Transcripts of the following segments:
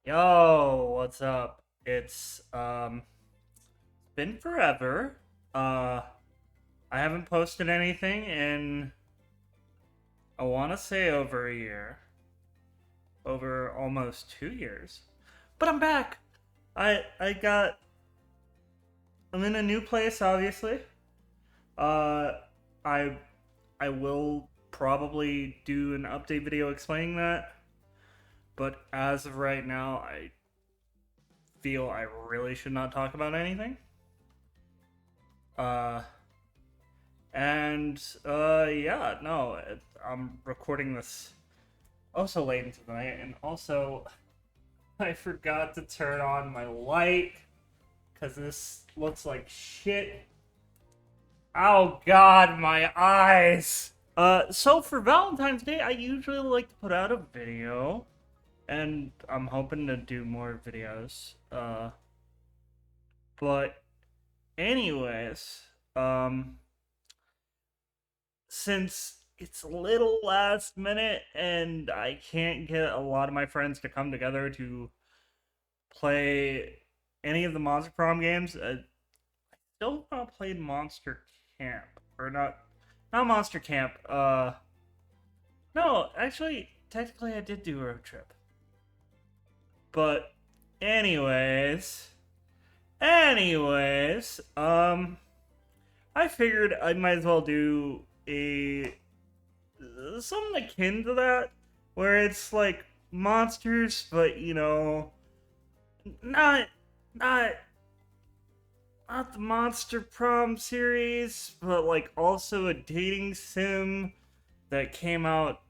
Yo, what's up? It's been forever. I haven't posted anything in I want to say over a year, over almost 2 years. But I'm back. I got I'm in a new place obviously. Uh I I will probably do an update video explaining that, but as of right now, I feel I really should not talk about anything. Uh And yeah, no, I'm recording this also late into the night, and also I forgot to turn on my light because this looks like shit. Oh God, my eyes. So for Valentine's Day, I usually like to put out a video, and I'm hoping to do more videos. But anyways, um. since it's a little last minute and I can't get a lot of my friends to come together to play any of the Monster Prom games, I still not played Monster Camp or not Monster Camp. No, actually, technically I did do Road Trip, but anyways, anyways, I figured I might as well do a something akin to that, where it's like monsters, but not not not the Monster Prom series, but like also a dating sim that came out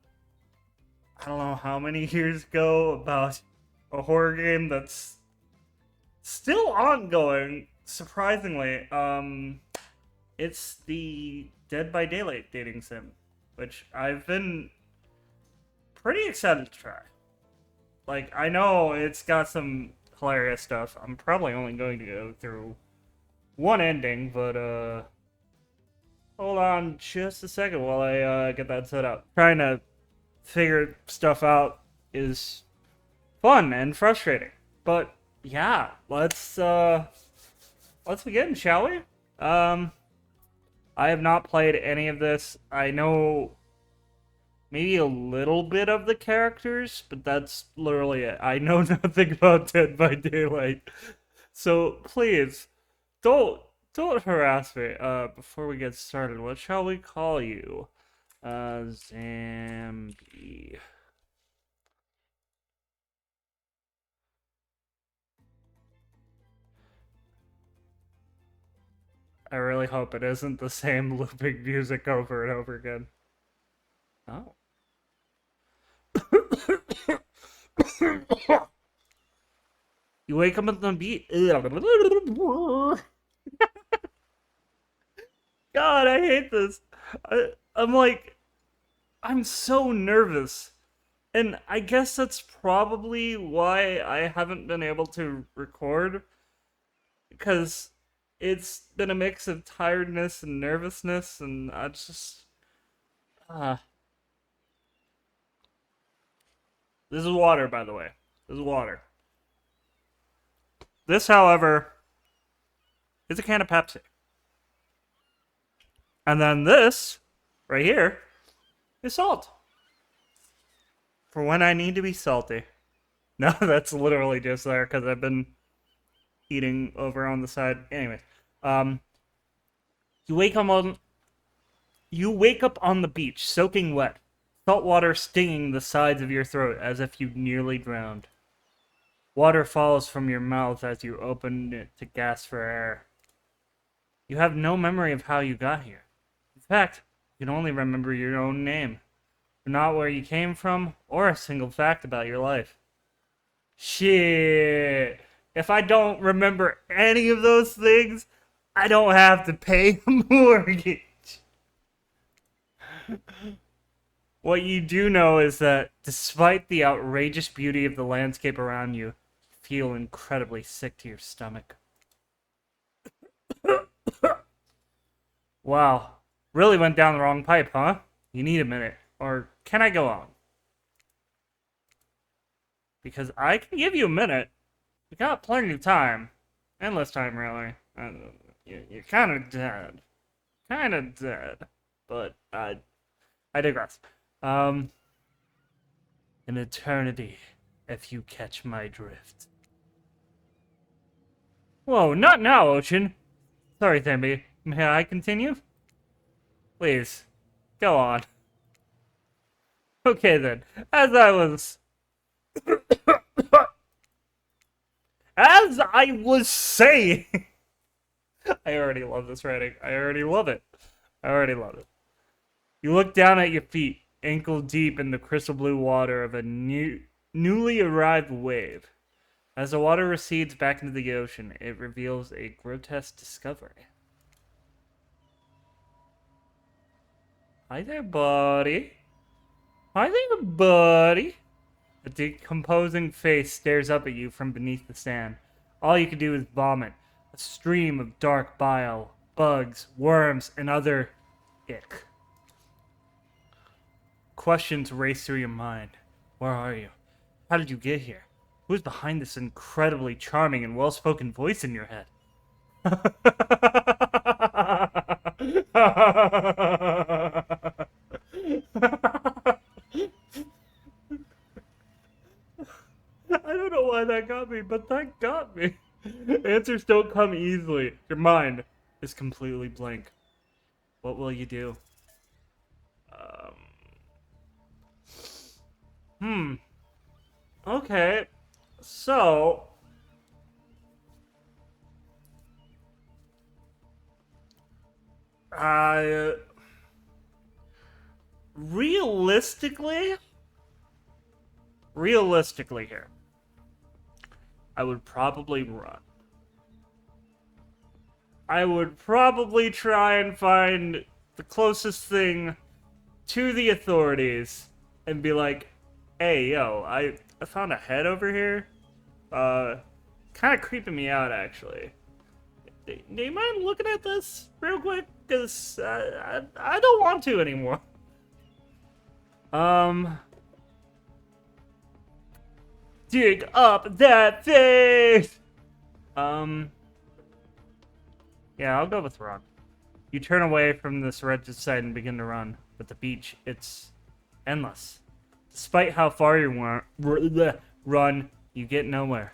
I don't know how many years ago about a horror game that's still ongoing. Surprisingly, it's the Dead by Daylight dating sim, which I've been pretty excited to try. Like, I know it's got some hilarious stuff. I'm probably only going to go through one ending, but hold on just a second while I get that set up. Trying to figure stuff out is fun and frustrating. But yeah, let's begin, shall we? Um I have not played any of this. I know maybe a little bit of the characters, but that's literally it. I know nothing about Dead by Daylight. So please don't don't harass me. Before we get started, what shall we call you? Zambi. I really hope it isn't the same looping music over and over again. Oh. You wake up on the beat. God, I hate this. I'm like, I'm so nervous. And I guess that's probably why I haven't been able to record, because it's been a mix of tiredness and nervousness, and I just. Uh, this is water, by the way. This is water. This, however, is a can of Pepsi. And then this, right here, is salt. For when I need to be salty. No, that's literally just there because I've been eating over on the side. Anyways, um, you wake up on you wake up on the beach, soaking wet, salt water stinging the sides of your throat as if you nearly drowned. Water falls from your mouth as you open it to gasp for air. You have no memory of how you got here. In fact, you can only remember your own name, but not where you came from or a single fact about your life. Shit. If I don't remember any of those things, I don't have to pay a mortgage. What you do know is that despite the outrageous beauty of the landscape around you, you feel incredibly sick to your stomach. Wow. Really went down the wrong pipe, huh? You need a minute. Or can I go on? Because I can give you a minute. We got plenty of time. Endless time, really. You're kind of dead. Kind of dead. But I digress. Um, an eternity, if you catch my drift. Whoa, not now, Ocean. Sorry, Zambi. May I continue? Please, go on. Okay then. As I was saying, I already love this writing. I already love it. I already love it. You look down at your feet, ankle deep in the crystal blue water of a newly arrived wave. As the water recedes back into the ocean, it reveals a grotesque discovery. Hi there, buddy. Hi there, buddy. A decomposing face stares up at you from beneath the sand. All you can do is vomit. A stream of dark bile, bugs, worms, and other ick. Questions race through your mind. Where are you? How did you get here? Who's behind this incredibly charming and well-spoken voice in your head? I don't know why that got me, but that got me. Answers don't come easily. Your mind is completely blank. What will you do? Okay. So... Realistically here, I would probably run. I would probably try and find the closest thing to the authorities and be like, hey, yo, I found a head over here. Kind of creeping me out, actually. Do you mind looking at this real quick? Because I don't want to anymore. Dig up that face! Yeah, I'll go with run. You turn away from this wretched sight and begin to run. But the beach, it's endless. Despite how far you run, you get nowhere.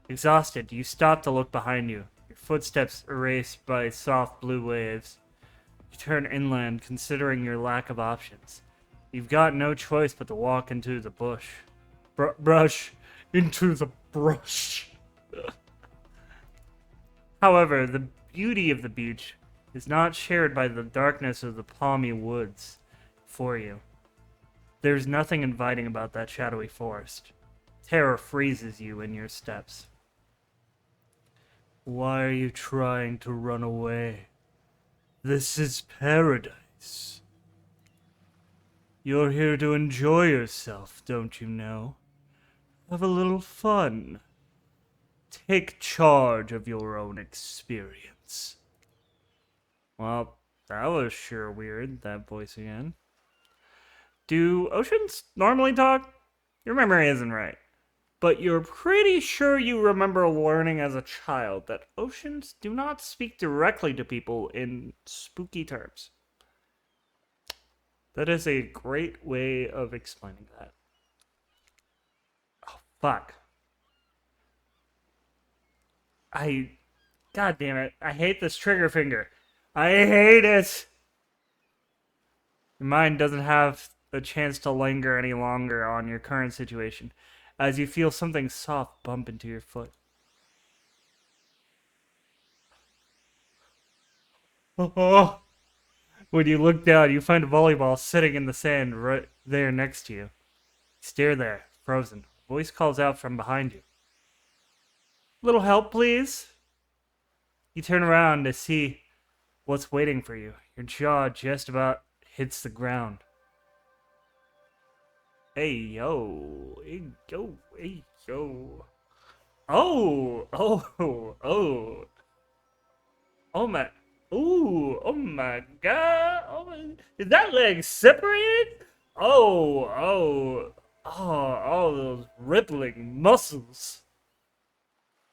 Exhausted, you stop to look behind you. Your footsteps erased by soft blue waves. You turn inland, considering your lack of options. You've got no choice but to walk into the bush. Brush into the brush. However, the beauty of the beach is not shared by the darkness of the palmy woods for you. There's nothing inviting about that shadowy forest. Terror freezes you in your steps. Why are you trying to run away? This is paradise. You're here to enjoy yourself, don't you know? Have a little fun. Take charge of your own experience. Well, that was sure weird, that voice again. Do oceans normally talk? Your memory isn't right. But you're pretty sure you remember learning as a child that oceans do not speak directly to people in spooky terms. That is a great way of explaining that. Oh, fuck. God damn it. I hate this trigger finger. I hate it! Your mind doesn't have a chance to linger any longer on your current situation, as you feel something soft bump into your foot. Oh. When you look down, you find a volleyball sitting in the sand right there next to you. You stare there, frozen. A voice calls out from behind you. Little help, please? You turn around to see what's waiting for you. Your jaw just about hits the ground. Hey, yo. Hey, yo. Hey, yo. Oh. Oh, my. Ooh, oh my god. Oh my, is that leg separated? Oh. Oh, all those rippling muscles.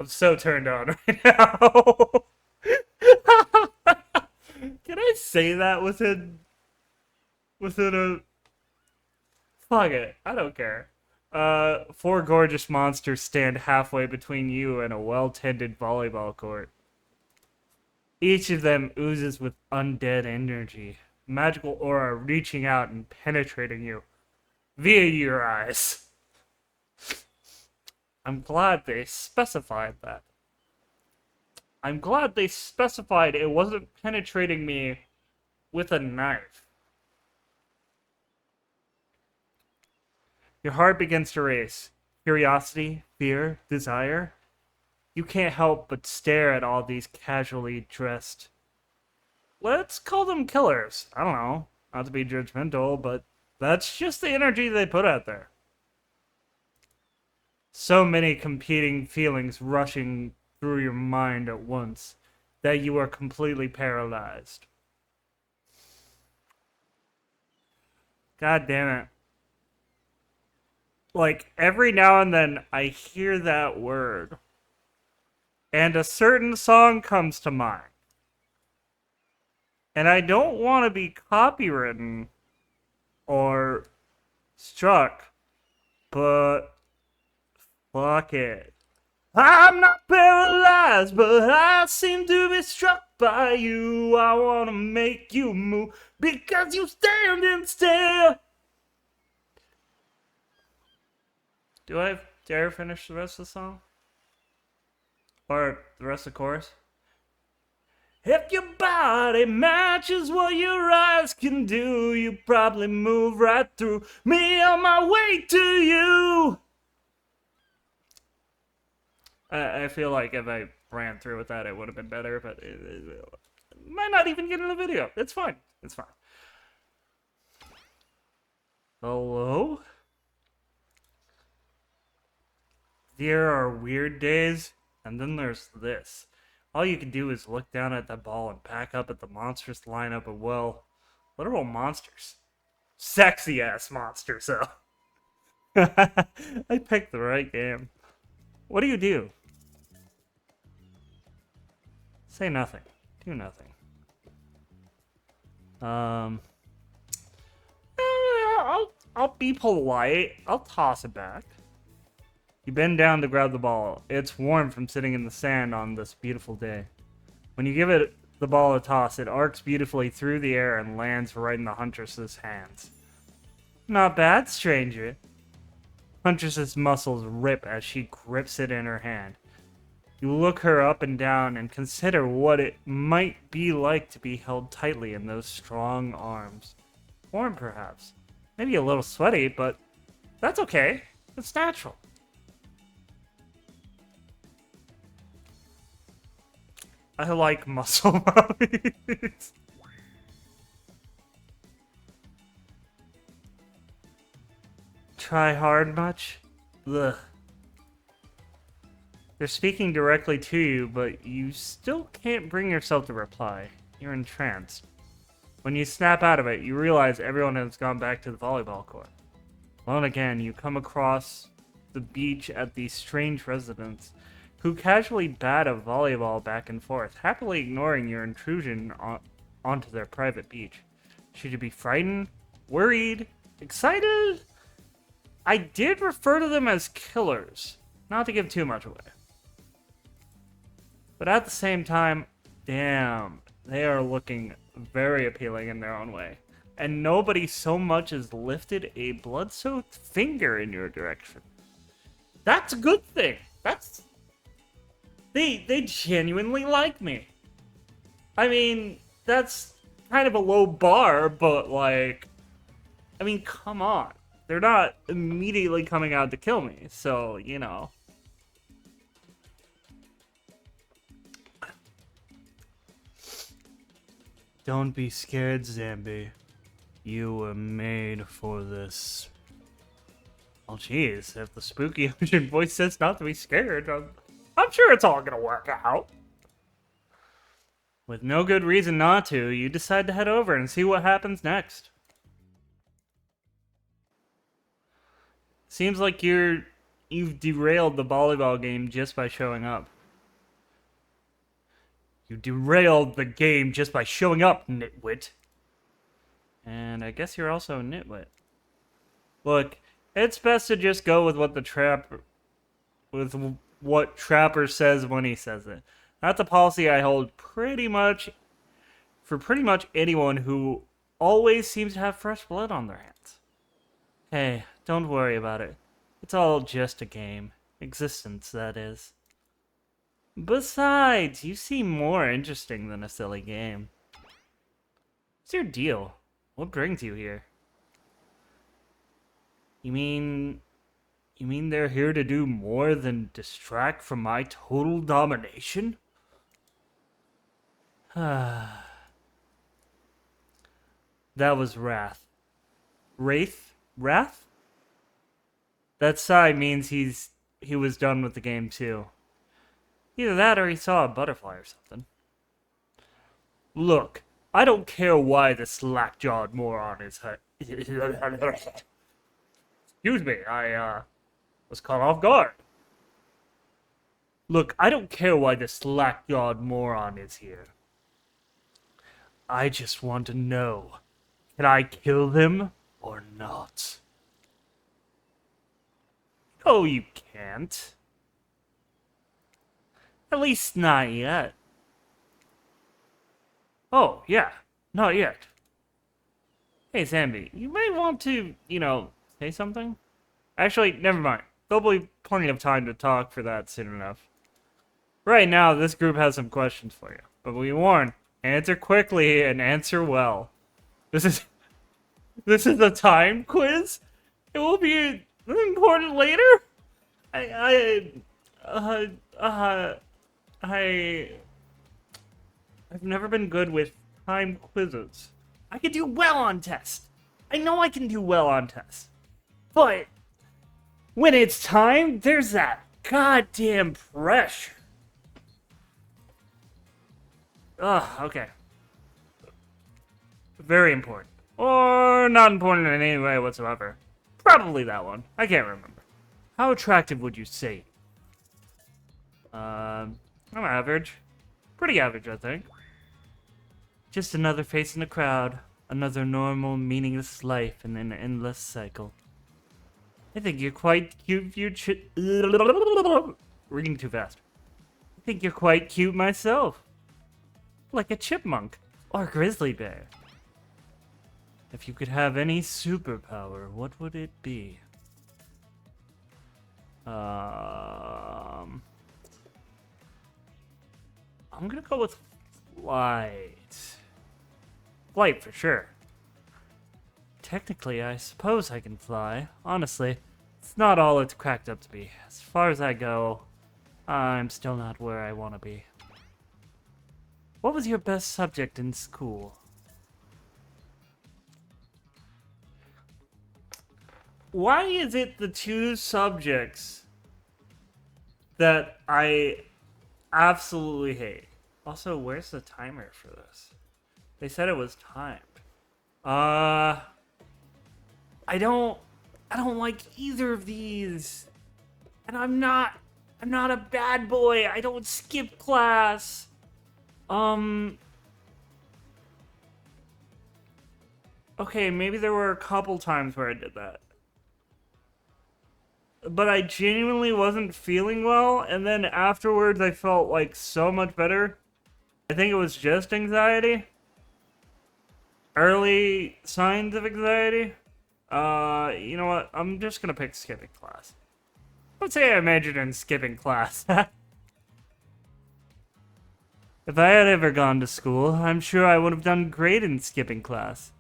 I'm so turned on right now. Can I say that within a fuck it? I don't care. Four gorgeous monsters stand halfway between you and a well-tended volleyball court. Each of them oozes with undead energy, magical aura reaching out and penetrating you via your eyes. I'm glad they specified that. I'm glad they specified it wasn't penetrating me with a knife. Your heart begins to race. Curiosity, fear, desire. You can't help but stare at all these casually dressed. Let's call them killers. I don't know. Not to be judgmental, but that's just the energy they put out there. So many competing feelings rushing through your mind at once that you are completely paralyzed. God damn it. Like, every now and then I hear that word, and a certain song comes to mind. And I don't want to be copywritten or struck, but fuck it. I'm not paralyzed, but I seem to be struck by you. I want to make you move because you standing still. Do I dare finish the rest of the song? Or the rest of the chorus? If your body matches what your eyes can do, you probably move right through me on my way to you. I feel like if I ran through with that, it would have been better, but it might not even get in the video. It's fine. It's fine. Hello? There are weird days, and then there's this. All you can do is look down at the ball and pack up at the monstrous lineup of, well, literal monsters. Sexy ass monsters, though. I picked the right game. What do? Say nothing. Do nothing. I'll be polite. I'll toss it back. You bend down to grab the ball. It's warm from sitting in the sand on this beautiful day. When you give it the ball a toss, it arcs beautifully through the air and lands right in the huntress's hands. Not bad, stranger. Huntress's muscles rip as she grips it in her hand. You look her up and down and consider what it might be like to be held tightly in those strong arms. Warm, perhaps. Maybe a little sweaty, but that's okay. It's natural. I like muscle mommies. Try hard much? Ugh. They're speaking directly to you, but you still can't bring yourself to reply. You're entranced. When you snap out of it, you realize everyone has gone back to the volleyball court. Alone again, you come across the beach at the strange residence, who casually bat a volleyball back and forth, happily ignoring your intrusion onto their private beach. Should you be frightened, worried, excited? I did refer to them as killers, not to give too much away. But at the same time, damn, they are looking very appealing in their own way. And nobody so much as lifted a blood-soaked finger in your direction. That's a good thing. They genuinely like me. I mean, that's kind of a low bar, but like, I mean, come on. They're not immediately coming out to kill me, so, you know. Don't be scared, Zambi. You were made for this. Oh, jeez, if the spooky ocean voice says not to be scared, I'm sure it's all gonna work out. With no good reason not to, you decide to head over and see what happens next. Seems like you've derailed the volleyball game just by showing up. You derailed the game just by showing up, nitwit. And I guess you're also a nitwit. Look, it's best to just go with what Trapper says when he says it. That's a policy I hold pretty much anyone who always seems to have fresh blood on their hands. Hey, don't worry about it. It's all just a game. Existence, that is. Besides, you seem more interesting than a silly game. What's your deal? What brings you here? You mean they're here to do more than distract from my total domination? That was Wrath. Wraith? Wrath? That sigh means he was done with the game too. Either that or he saw a butterfly or something. Look, I don't care why the slack-jawed moron is excuse me, I was caught off guard. Look, I don't care why the slack-jawed moron is here. I just want to know, can I kill them or not? Oh, you can't. At least not yet. Oh, yeah, not yet. Hey, Zambi, you might want to, say something? Actually, never mind. There'll be plenty of time to talk for that soon enough. Right now, this group has some questions for you. But we warn, answer quickly and answer well. This is a time quiz? It will be important later? I've never been good with time quizzes. I can do well on tests. I know I can do well on tests. But when it's time, there's that goddamn pressure. Ugh, okay. Very important. Or not important in any way whatsoever. Probably that one. I can't remember. How attractive would you say? I'm average. Pretty average, I think. Just another face in the crowd. Another normal, meaningless life in an endless cycle. I think you're quite cute, reading too fast. I think you're quite cute myself. Like a chipmunk or grizzly bear. If you could have any superpower, what would it be? I'm gonna go with flight. Flight for sure. Technically, I suppose I can fly. Honestly, it's not all it's cracked up to be. As far as I go, I'm still not where I want to be. What was your best subject in school? Why is it the two subjects that I absolutely hate? Also, where's the timer for this? They said it was timed. I don't like either of these. And I'm not a bad boy. I don't skip class. Okay, maybe there were a couple times where I did that. But I genuinely wasn't feeling well, and then afterwards I felt like so much better. I think it was just anxiety. Early signs of anxiety. You know what? I'm just gonna pick skipping class. Let's say I majored in skipping class. If I had ever gone to school, I'm sure I would have done great in skipping class.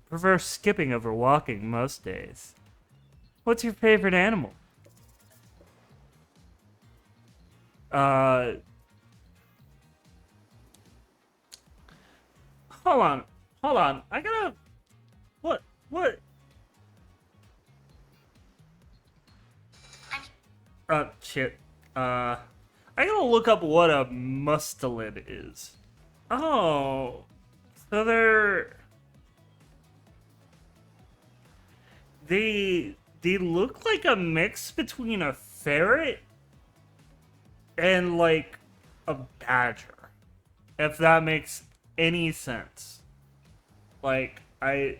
Prefer skipping over walking most days. What's your favorite animal? Hold on. I gotta... What? Shit. I gotta look up what a mustelid is. Oh. So they look like a mix between a ferret and like a badger, if that makes any sense. Like, or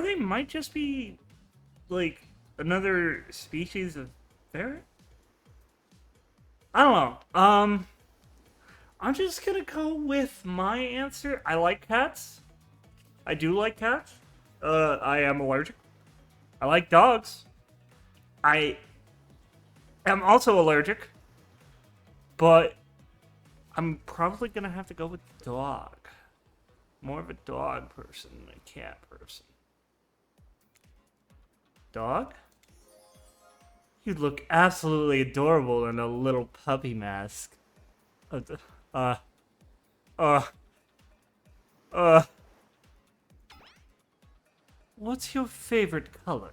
they might just be like another species of ferret. I don't know. I'm just gonna go with my answer. I like cats. I do like cats. I am allergic. I like dogs. I am also allergic, but I'm probably gonna have to go with dog. More of a dog person than a cat person. Dog? You'd look absolutely adorable in a little puppy mask. Uh, uh, uh. What's your favorite color?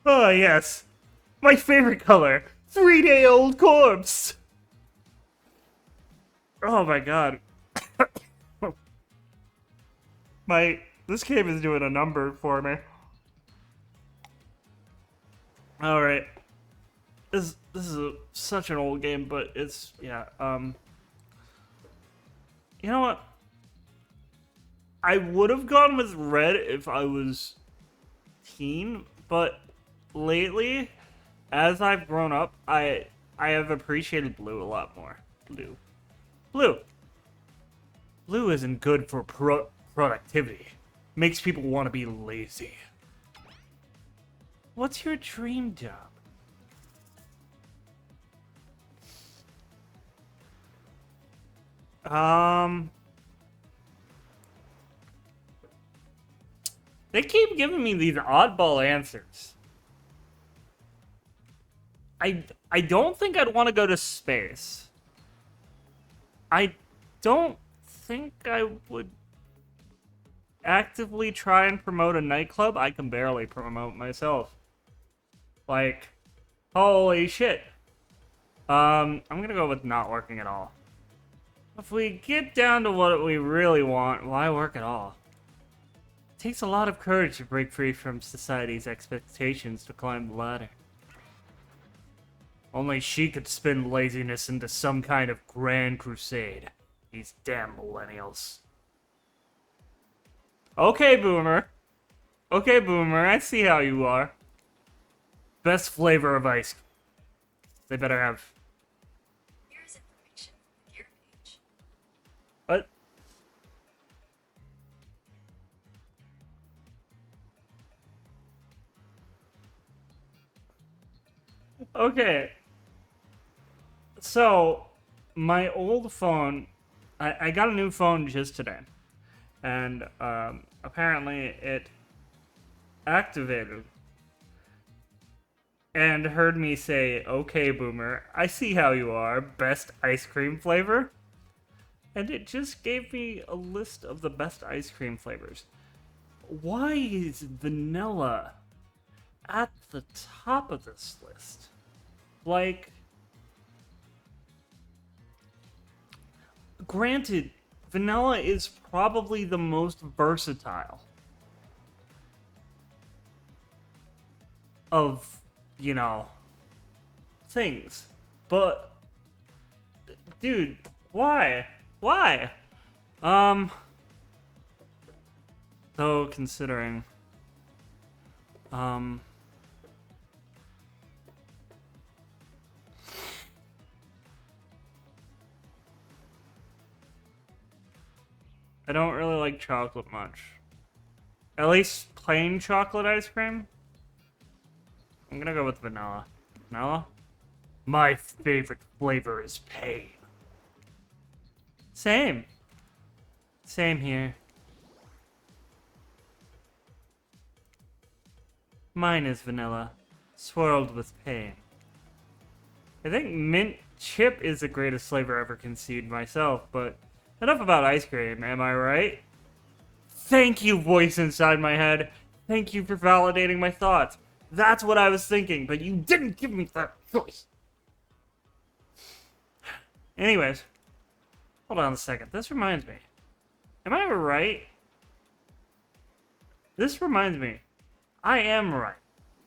Oh, yes. My favorite color. 3-day-old corpse. Oh my god. This game is doing a number for me. Alright. This is such an old game, but it's, yeah, you know what? I would have gone with red if I was teen, but lately, as I've grown up, I have appreciated blue a lot more. Blue isn't good for productivity. Makes people want to be lazy. What's your dream job? They keep giving me these oddball answers. I don't think I'd want to go to space. I don't think I would actively try and promote a nightclub. I can barely promote myself. Like, holy shit. I'm gonna go with not working at all. If we get down to what we really want, why work at all? It takes a lot of courage to break free from society's expectations to climb the ladder. Only she could spin laziness into some kind of grand crusade. These damn millennials. Okay, Boomer. Okay, Boomer, I see how you are. Best flavor of ice cream. They better have... Here's information from the gear page. What? Okay. So, my old phone... I got a new phone just today. And, apparently it activated and heard me say, okay, Boomer, I see how you are, best ice cream flavor. And it just gave me a list of the best ice cream flavors. Why is vanilla at the top of this list? Like, granted, vanilla is probably the most versatile of, you know, things. But, dude, why? Why? Though considering, I don't really like chocolate much. At least plain chocolate ice cream. I'm gonna go with vanilla. Vanilla? My favorite flavor is pain. Same. Same here. Mine is vanilla, swirled with pain. I think mint chip is the greatest flavor ever conceived myself, but enough about ice cream, am I right? Thank you, voice inside my head. Thank you for validating my thoughts. That's what I was thinking, but you didn't give me that choice. Anyways, hold on a second. This reminds me. Am I right? This reminds me. I am right.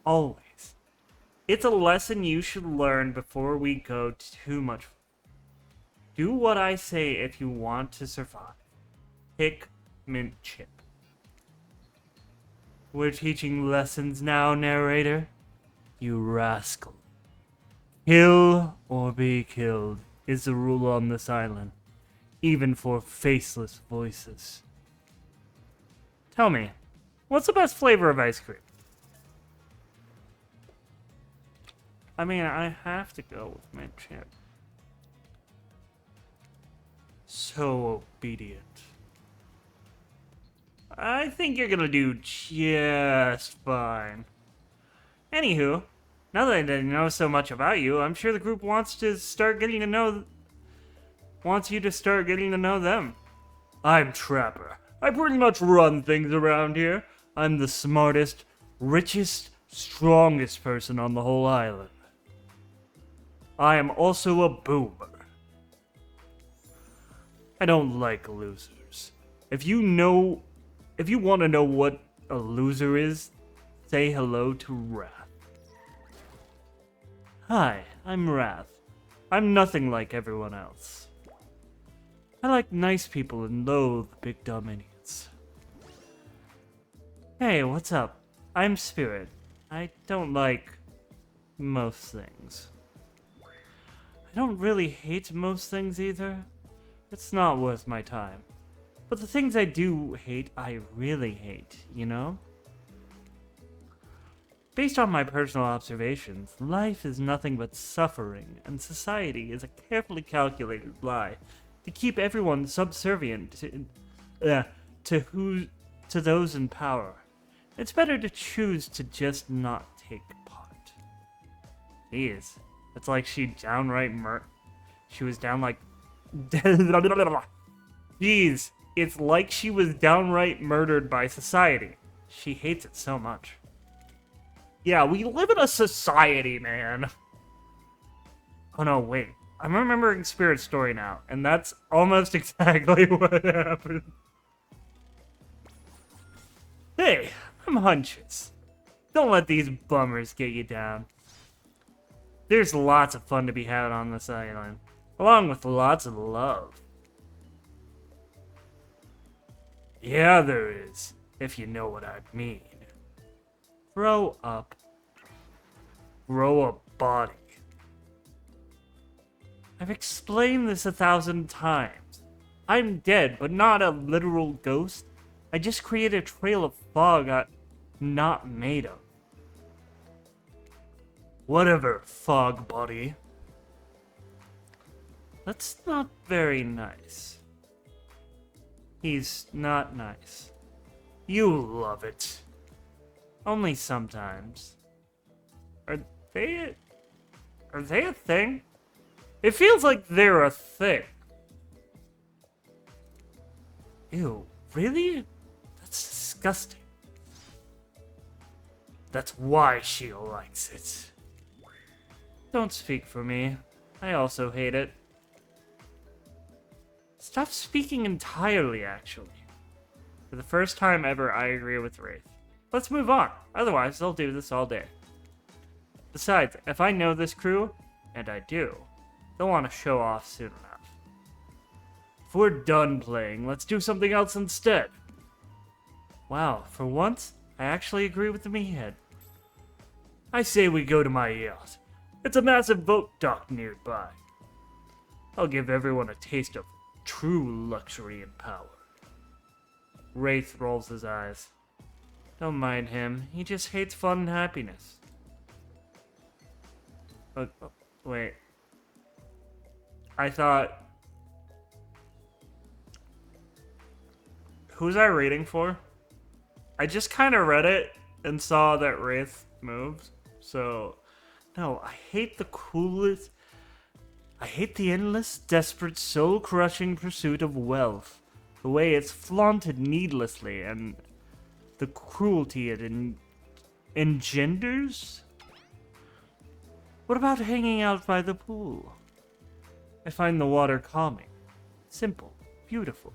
Always. It's a lesson you should learn before we go too much. Do what I say if you want to survive. Pick mint chip. We're teaching lessons now, narrator. You rascal. Kill or be killed is the rule on this island, even for faceless voices. Tell me, what's the best flavor of ice cream? I mean, I have to go with mint chip. So obedient. I think you're gonna do just fine. Anywho, now that I know so much about you, I'm sure the group wants you to start getting to know them. I'm Trapper. I pretty much run things around here. I'm the smartest, richest, strongest person on the whole island. I am also a boomer. I don't like losers. If you want to know what a loser is, say hello to Wrath. Hi, I'm Wrath. I'm nothing like everyone else. I like nice people and loathe big dumb idiots. Hey, what's up? I'm Spirit. I don't like most things. I don't really hate most things either. It's not worth my time. But the things I do hate, I really hate, you know? Based on my personal observations, life is nothing but suffering, and society is a carefully calculated lie to keep everyone subservient to those in power. It's better to choose to just not take part. Jeez, it's like she was downright Jeez, it's like she was downright murdered by society. She hates it so much. Yeah, we live in a society, man. Oh no, wait. I'm remembering Spirit's story now, and that's almost exactly what happened. Hey, I'm Hunches. Don't let these bummers get you down. There's lots of fun to be had on this island, along with lots of love. Yeah, there is, if you know what I mean. Grow up. Grow a body. I've explained this 1,000 times. I'm dead, but not a literal ghost. I just created a trail of fog I'm not made of. Whatever, fog body. That's not very nice. He's not nice. You love it. Only sometimes. Are they a thing? It feels like they're a thing. Ew, really? That's disgusting. That's why she likes it. Don't speak for me. I also hate it. Stop speaking entirely, actually. For the first time ever, I agree with Wraith. Let's move on. Otherwise, they'll do this all day. Besides, if I know this crew, and I do, they'll want to show off soon enough. If we're done playing, let's do something else instead. Wow, for once, I actually agree with the meathead. I say we go to my yacht. It's a massive boat dock nearby. I'll give everyone a taste of true luxury and power. Wraith rolls his eyes. Don't mind him. He just hates fun and happiness. Wait. I thought... Who's I reading for? I just kind of read it and saw that Wraith moved. So, no, I hate the coolest... I hate the endless, desperate, soul-crushing pursuit of wealth, The way it's flaunted needlessly and the cruelty it engenders? What about hanging out by the pool? I find the water calming, simple, beautiful.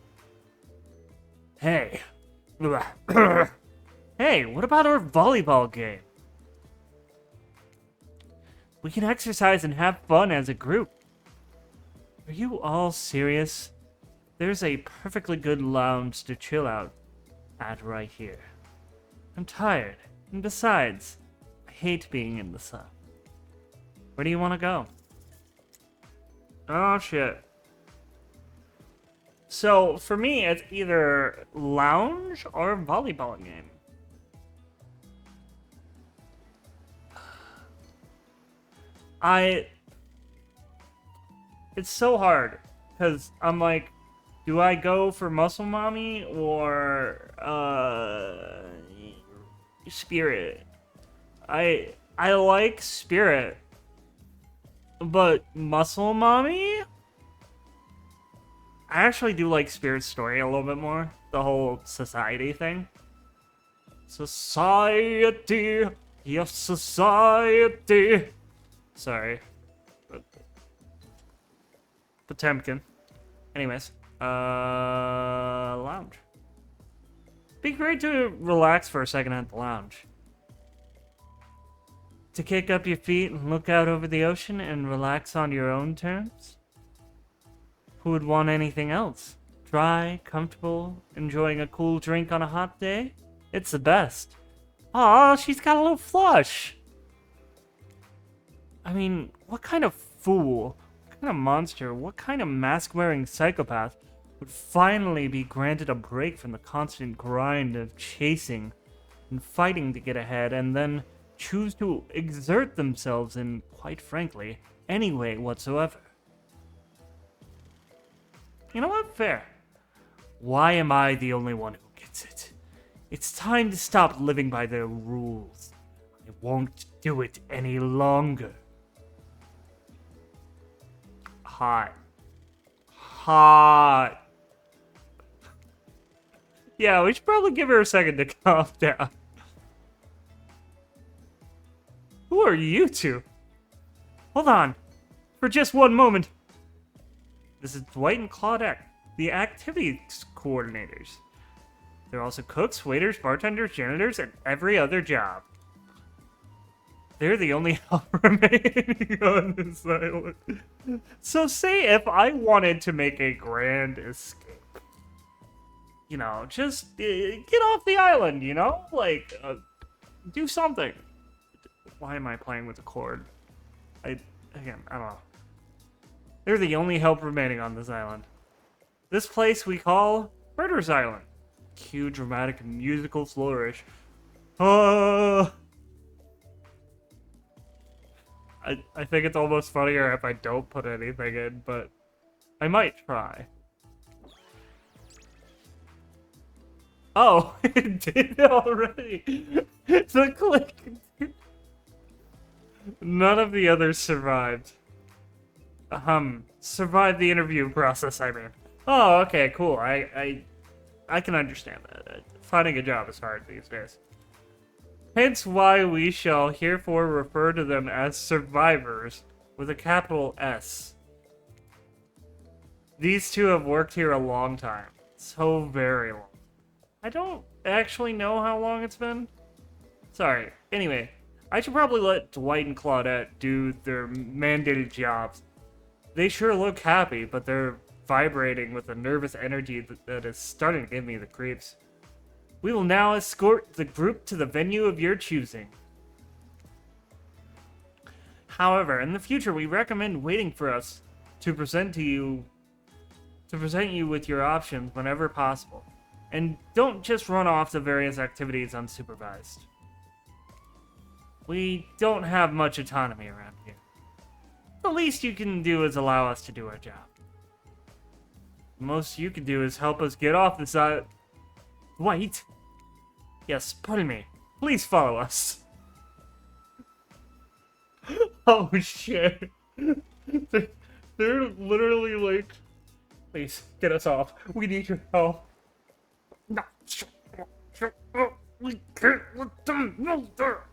Hey. Hey, what about our volleyball game? We can exercise and have fun as a group. Are you all serious? There's a perfectly good lounge to chill out at right here. I'm tired, and besides, I hate being in the sun. Where do you want to go? Oh, shit. So, for me, it's either lounge or volleyball game. It's so hard, because I'm like, do I go for Muscle Mommy or, Spirit? I like Spirit, but Muscle Mommy? I actually do like Spirit's story a little bit more. The whole society thing. Society. Yes, society. Sorry. Potemkin. Anyways. Lounge. Be great to relax for a second at the lounge. To kick up your feet and look out over the ocean and relax on your own terms? Who would want anything else? Dry, comfortable, enjoying a cool drink on a hot day? It's the best. Aw, she's got a little flush. I mean, what kind of fool, what kind of monster, what kind of mask-wearing psychopath would finally be granted a break from the constant grind of chasing and fighting to get ahead and then choose to exert themselves in, quite frankly, any way whatsoever? You know what? Fair. Why am I the only one who gets it? It's time to stop living by their rules. I won't do it any longer. Hot. Hot. Yeah, we should probably give her a second to calm down. Who are you two? Hold on. For just one moment. This is Dwight and Claudette, the activities coordinators. They're also cooks, waiters, bartenders, janitors, and every other job. They're the only help remaining on this island. So say if I wanted to make a grand escape. You know, just get off the island, you know? Like, do something. Why am I playing with the cord? I don't know. They're the only help remaining on this island. This place we call Murder's Island. Cue dramatic musical flourish. I think it's almost funnier if I don't put anything in, but I might try. Oh, it did already. The click. None of the others survived. Survived the interview process, I mean. Oh, okay, cool. I can understand that. Finding a job is hard these days. Hence why we shall herefore refer to them as survivors, with a capital S. These two have worked here a long time. So very long. I don't actually know how long it's been. Sorry. Anyway, I should probably let Dwight and Claudette do their mandated jobs. They sure look happy, but they're vibrating with a nervous energy that is starting to give me the creeps. We will now escort the group to the venue of your choosing. However, in the future, we recommend waiting for us to present you with your options whenever possible. And don't just run off to various activities unsupervised. We don't have much autonomy around here. The least you can do is allow us to do our job. The most you can do is help us get off this island. Wait. Yes, pardon me. Please follow us. Oh shit. They're literally like Please, get us off. We need your help. No, shut up. We can't let them know there.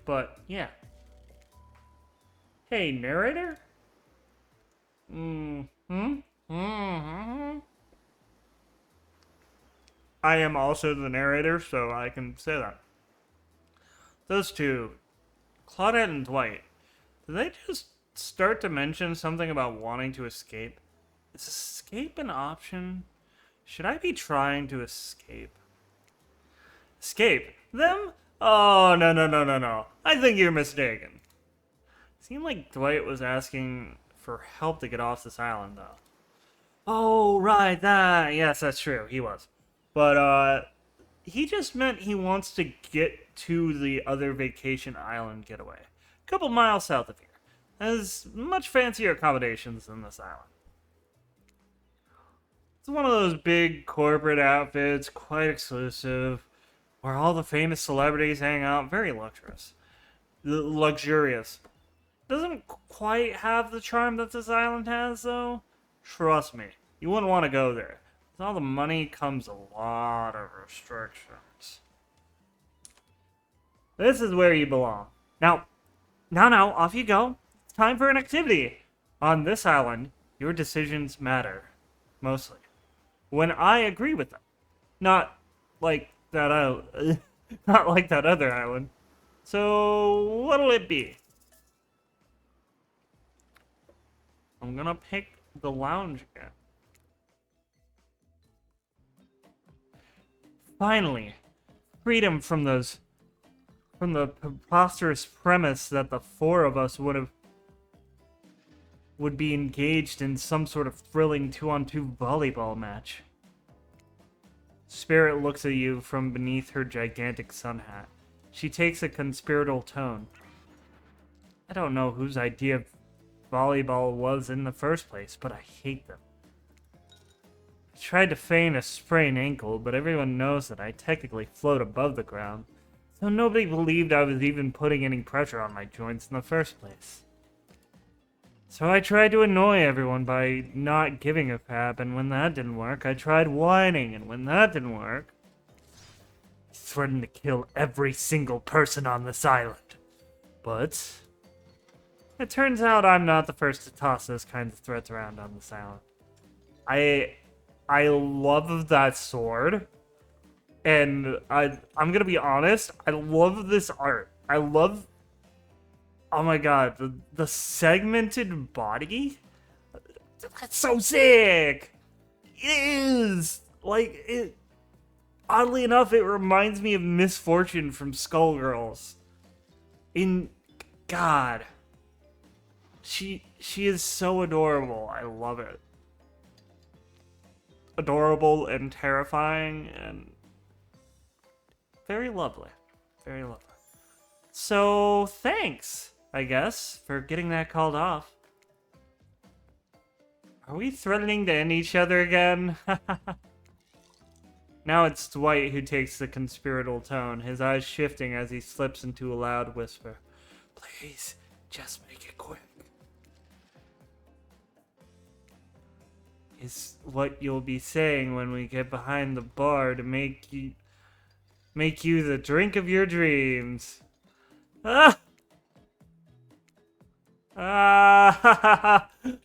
But, yeah. Hey, narrator? I am also the narrator, so I can say that. Those two, Claudette and Dwight, did they just start to mention something about wanting to escape? Is escape an option? Should I be trying to escape? Escape? Them? Oh, no, no, no, no, no. I think you're mistaken. Seemed like Dwight was asking for help to get off this island, though. Oh, right, that. Yes, that's true. He was. But, he just meant he wants to get to the other vacation island getaway. A couple miles south of here. Has much fancier accommodations than this island. It's one of those big corporate outfits, quite exclusive, where all the famous celebrities hang out. Very luxurious. Luxurious. Doesn't quite have the charm that this island has, though. Trust me, you wouldn't want to go there. With all the money comes a lot of restrictions. This is where you belong. Now, off you go. It's time for an activity. On this island, your decisions matter. Mostly. When I agree with them. Not like that not like that other island. So, what'll it be? I'm gonna pick the lounge again. Finally, freedom from the preposterous premise that the four of us would be engaged in some sort of thrilling 2-on-2 volleyball match. Spirit looks at you from beneath her gigantic sun hat. She takes a conspiratorial tone. I don't know whose idea of volleyball was in the first place, but I hate them. I tried to feign a sprained ankle, but everyone knows that I technically float above the ground, so nobody believed I was even putting any pressure on my joints in the first place. So I tried to annoy everyone by not giving a crap, and when that didn't work, I tried whining, and when that didn't work, I threatened to kill every single person on this island. But it turns out I'm not the first to toss those kinds of threats around on this island. I love that sword, and I'm gonna be honest, I love this art. I love, oh my god, the segmented body? That's so sick! It is! Like, it, oddly enough, it reminds me of Misfortune from Skullgirls. God. She is so adorable. I love it. Adorable and terrifying and very lovely. Very lovely. So, thanks, I guess, for getting that called off. Are we threatening to end each other again? Now it's Dwight who takes the conspiratorial tone, his eyes shifting as he slips into a loud whisper. Please, just make it quick. Is what you'll be saying when we get behind the bar to make you the drink of your dreams.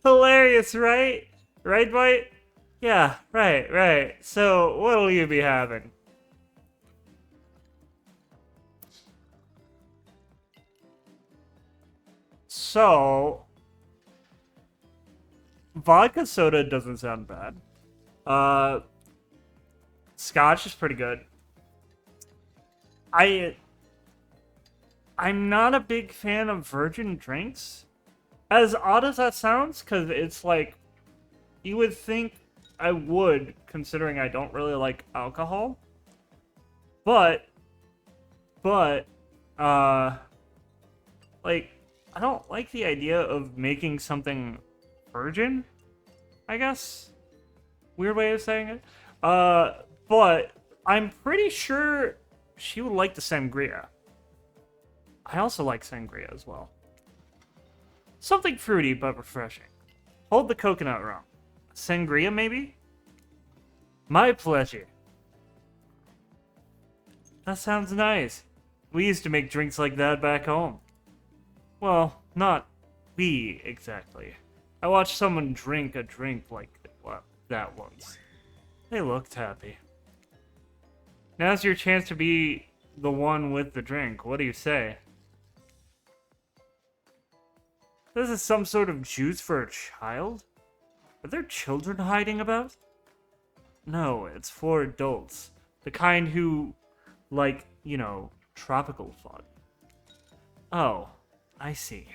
Hilarious, right? Right, Dwight? Yeah, right. So, what'll you be having? So, vodka soda doesn't sound bad. Scotch is pretty good. I'm not a big fan of virgin drinks. As odd as that sounds, because it's like, you would think I would, considering I don't really like alcohol. But, like, I don't like the idea of making something virgin, I guess. Weird way of saying it. But I'm pretty sure she would like the sangria. I also like sangria as well. Something fruity but refreshing. Hold the coconut rum. Sangria, maybe? My pleasure. That sounds nice. We used to make drinks like that back home. Well, not we, exactly. I watched someone drink a drink like that once. They looked happy. Now's your chance to be the one with the drink. What do you say? This is some sort of juice for a child? Are there children hiding about? No, it's for adults. The kind who, like, you know, tropical fun. Oh, I see.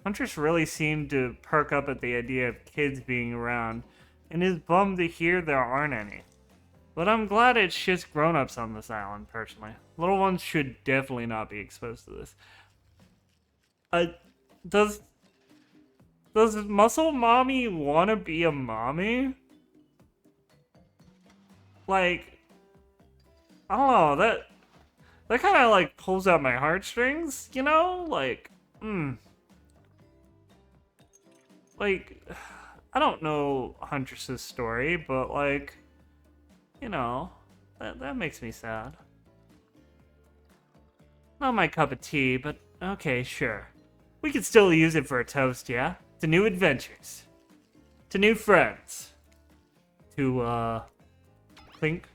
Huntress really seemed to perk up at the idea of kids being around, and is bummed to hear there aren't any. But I'm glad it's just grown-ups on this island, personally. Little ones should definitely not be exposed to this. Does Muscle Mommy wanna be a mommy? Like, I don't know, that kind of like pulls out my heartstrings, you know? Like, Like, I don't know Huntress's story, but like, you know, that makes me sad. Not my cup of tea, but okay, sure. We could still use it for a toast, yeah? To new adventures. To new friends. To, Clink?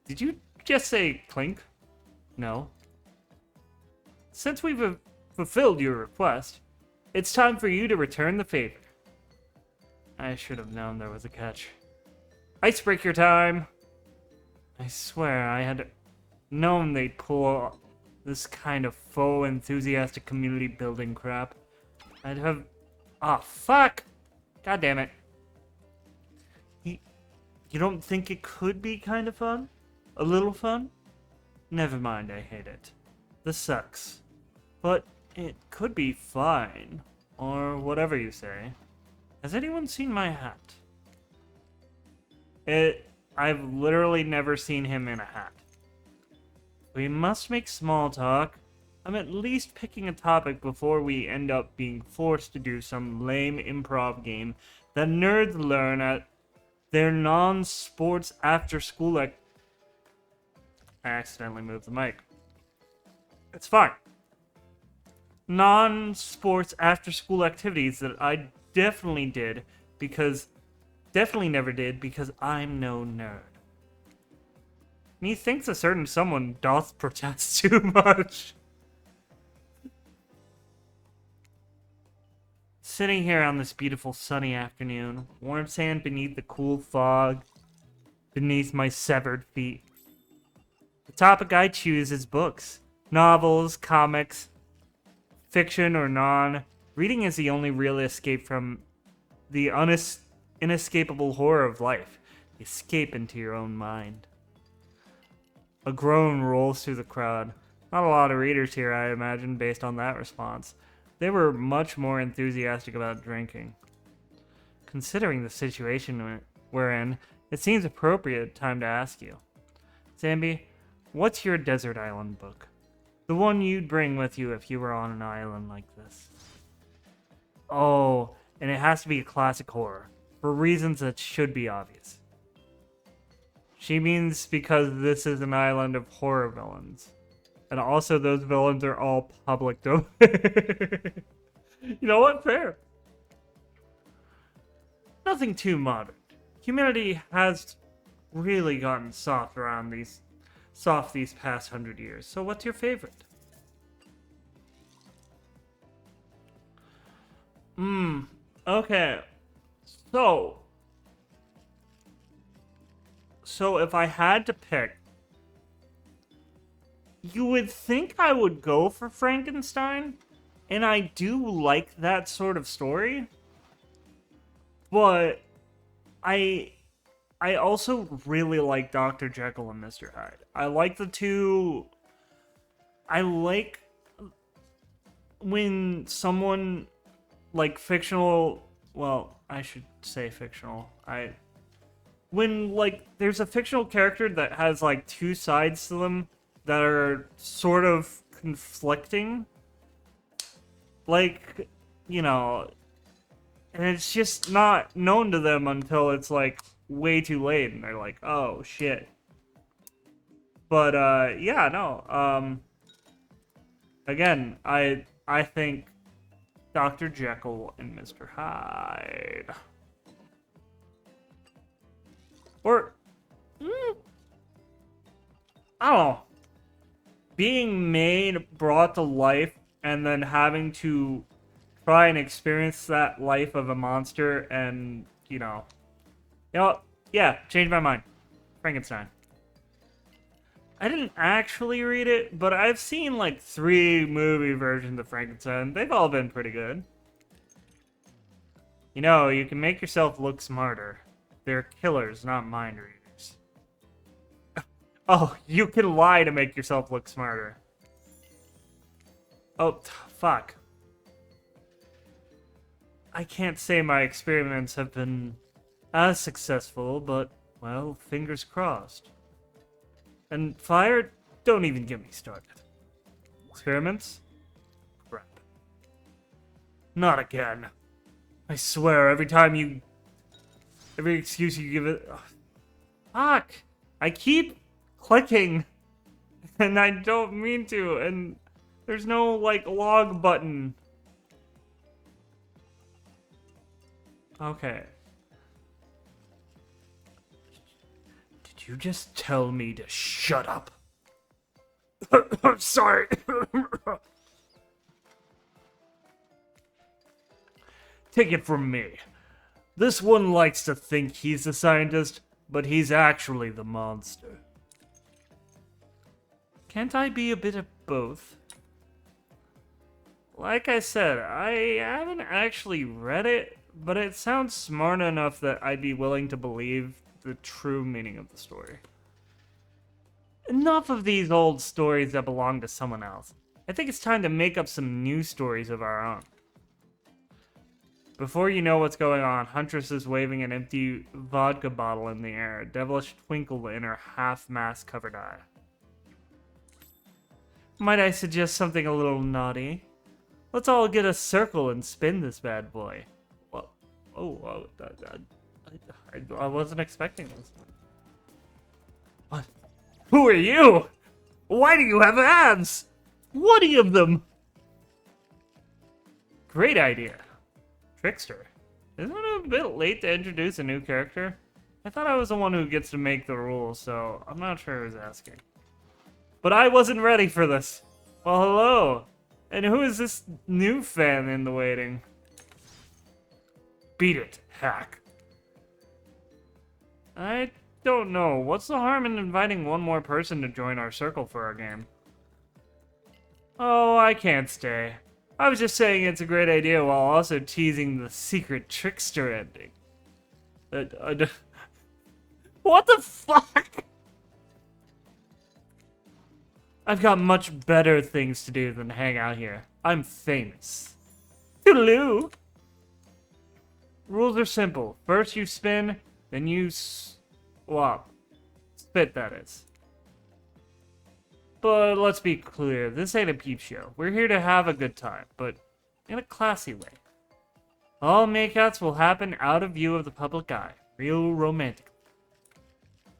Did you just say Clink? No. Since we've fulfilled your request, it's time for you to return the favor. I should have known there was a catch. Icebreaker time! I swear I had known they'd pull this kind of faux enthusiastic community building crap. I'd have... Ah, fuck! God damn it. You don't think it could be kind of fun? A little fun? Never mind, I hate it. This sucks. But it could be fine. Or whatever you say. Has anyone seen my hat? I've literally never seen him in a hat. We must make small talk. I'm at least picking a topic before we end up being forced to do some lame improv game that nerds learn at their non-sports after-school I accidentally moved the mic. It's fine. Non-sports after-school activities that I definitely never did because I'm no nerd. Methinks a certain someone doth protest too much. Sitting here on this beautiful sunny afternoon, warm sand beneath the cool fog, beneath my severed feet. The topic I choose is books, novels, comics, fiction or non. Reading is the only real escape from the inescapable horror of life. Escape into your own mind. A groan rolls through the crowd. Not a lot of readers here, I imagine, based on that response. They were much more enthusiastic about drinking. Considering the situation we're in, it seems appropriate time to ask you. Zambi, what's your desert island book? The one you'd bring with you if you were on an island like this. Oh, and it has to be a classic horror, for reasons that should be obvious. She means because this is an island of horror villains. And also those villains are all public domain. You know what? Fair. Nothing too modern. Humanity has really gotten soft these past 100 years. So what's your favorite? Okay. So if I had to pick, you would think I would go for Frankenstein, and I do like that sort of story, but I also really like Dr. Jekyll and Mr. Hyde. I like the two. I like when someone, like fictional, well, I should say fictional. When, like, there's a fictional character that has, like, two sides to them that are sort of conflicting. Like, you know, And it's just not known to them until it's, like, way too late, and they're like, oh, shit. But, yeah, no, again, I think Dr. Jekyll and Mr. Hyde. Or, I don't know. Being made, brought to life, and then having to try and experience that life of a monster and, you know, yeah, change my mind. Frankenstein. I didn't actually read it, but I've seen like 3 movie versions of Frankenstein. They've all been pretty good. You know, you can make yourself look smarter. They're killers, not mind readers. Oh, you can lie to make yourself look smarter. Oh, fuck. I can't say my experiments have been as successful, but, well, fingers crossed. And fire? Don't even get me started. Experiments? Crap. Not again. I swear, every excuse you give it... Ugh. Fuck! I keep clicking, and I don't mean to, and there's no, like, log button. Okay. Did you just tell me to shut up? I'm sorry. Take it from me. This one likes to think he's the scientist, but he's actually the monster. Can't I be a bit of both? Like I said, I haven't actually read it, but it sounds smart enough that I'd be willing to believe the true meaning of the story. Enough of these old stories that belong to someone else. I think it's time to make up some new stories of our own. Before you know what's going on, Huntress is waving an empty vodka bottle in the air, a devilish twinkle in her half-mask covered eye. Might I suggest something a little naughty? Let's all get a circle and spin this bad boy. Well, I wasn't expecting this. What? Who are you? Why do you have abs? 20 of them! Great idea. Trickster. Isn't it a bit late to introduce a new character? I thought I was the one who gets to make the rules, so I'm not sure who's asking. But I wasn't ready for this. Well, hello. And who is this new fan in the waiting? Beat it, hack. I don't know. What's the harm in inviting one more person to join our circle for our game? Oh, I can't stay. I was just saying it's a great idea while also teasing the secret trickster ending. What the fuck? I've got much better things to do than hang out here. I'm famous. Toodaloo! Rules are simple. First you spin, then you swap. Spit, that is. But let's be clear, this ain't a peep show. We're here to have a good time, but in a classy way. All makeouts will happen out of view of the public eye. Real romantic.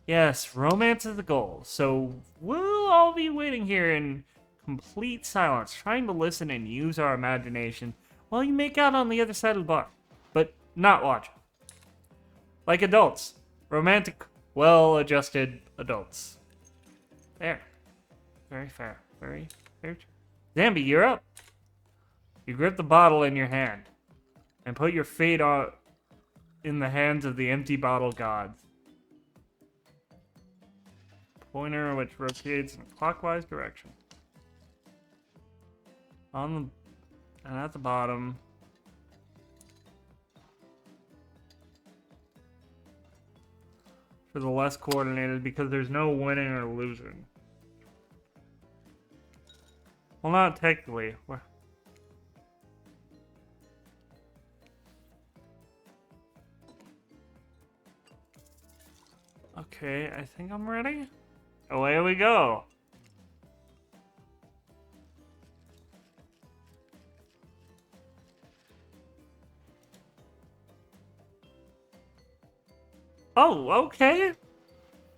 Yes, romance is the goal, so we'll all be waiting here in complete silence, trying to listen and use our imagination while you make out on the other side of the bar. But not watching. Like adults. Romantic, well-adjusted adults. There. Very fair. Very fair. Zambi, you're up. You grip the bottle in your hand and put your fate in the hands of the empty bottle gods. Pointer which rotates in a clockwise direction. And at the bottom. For the less coordinated, because there's no winning or losing. Well, not technically. Okay, I think I'm ready. Away we go. Oh, okay.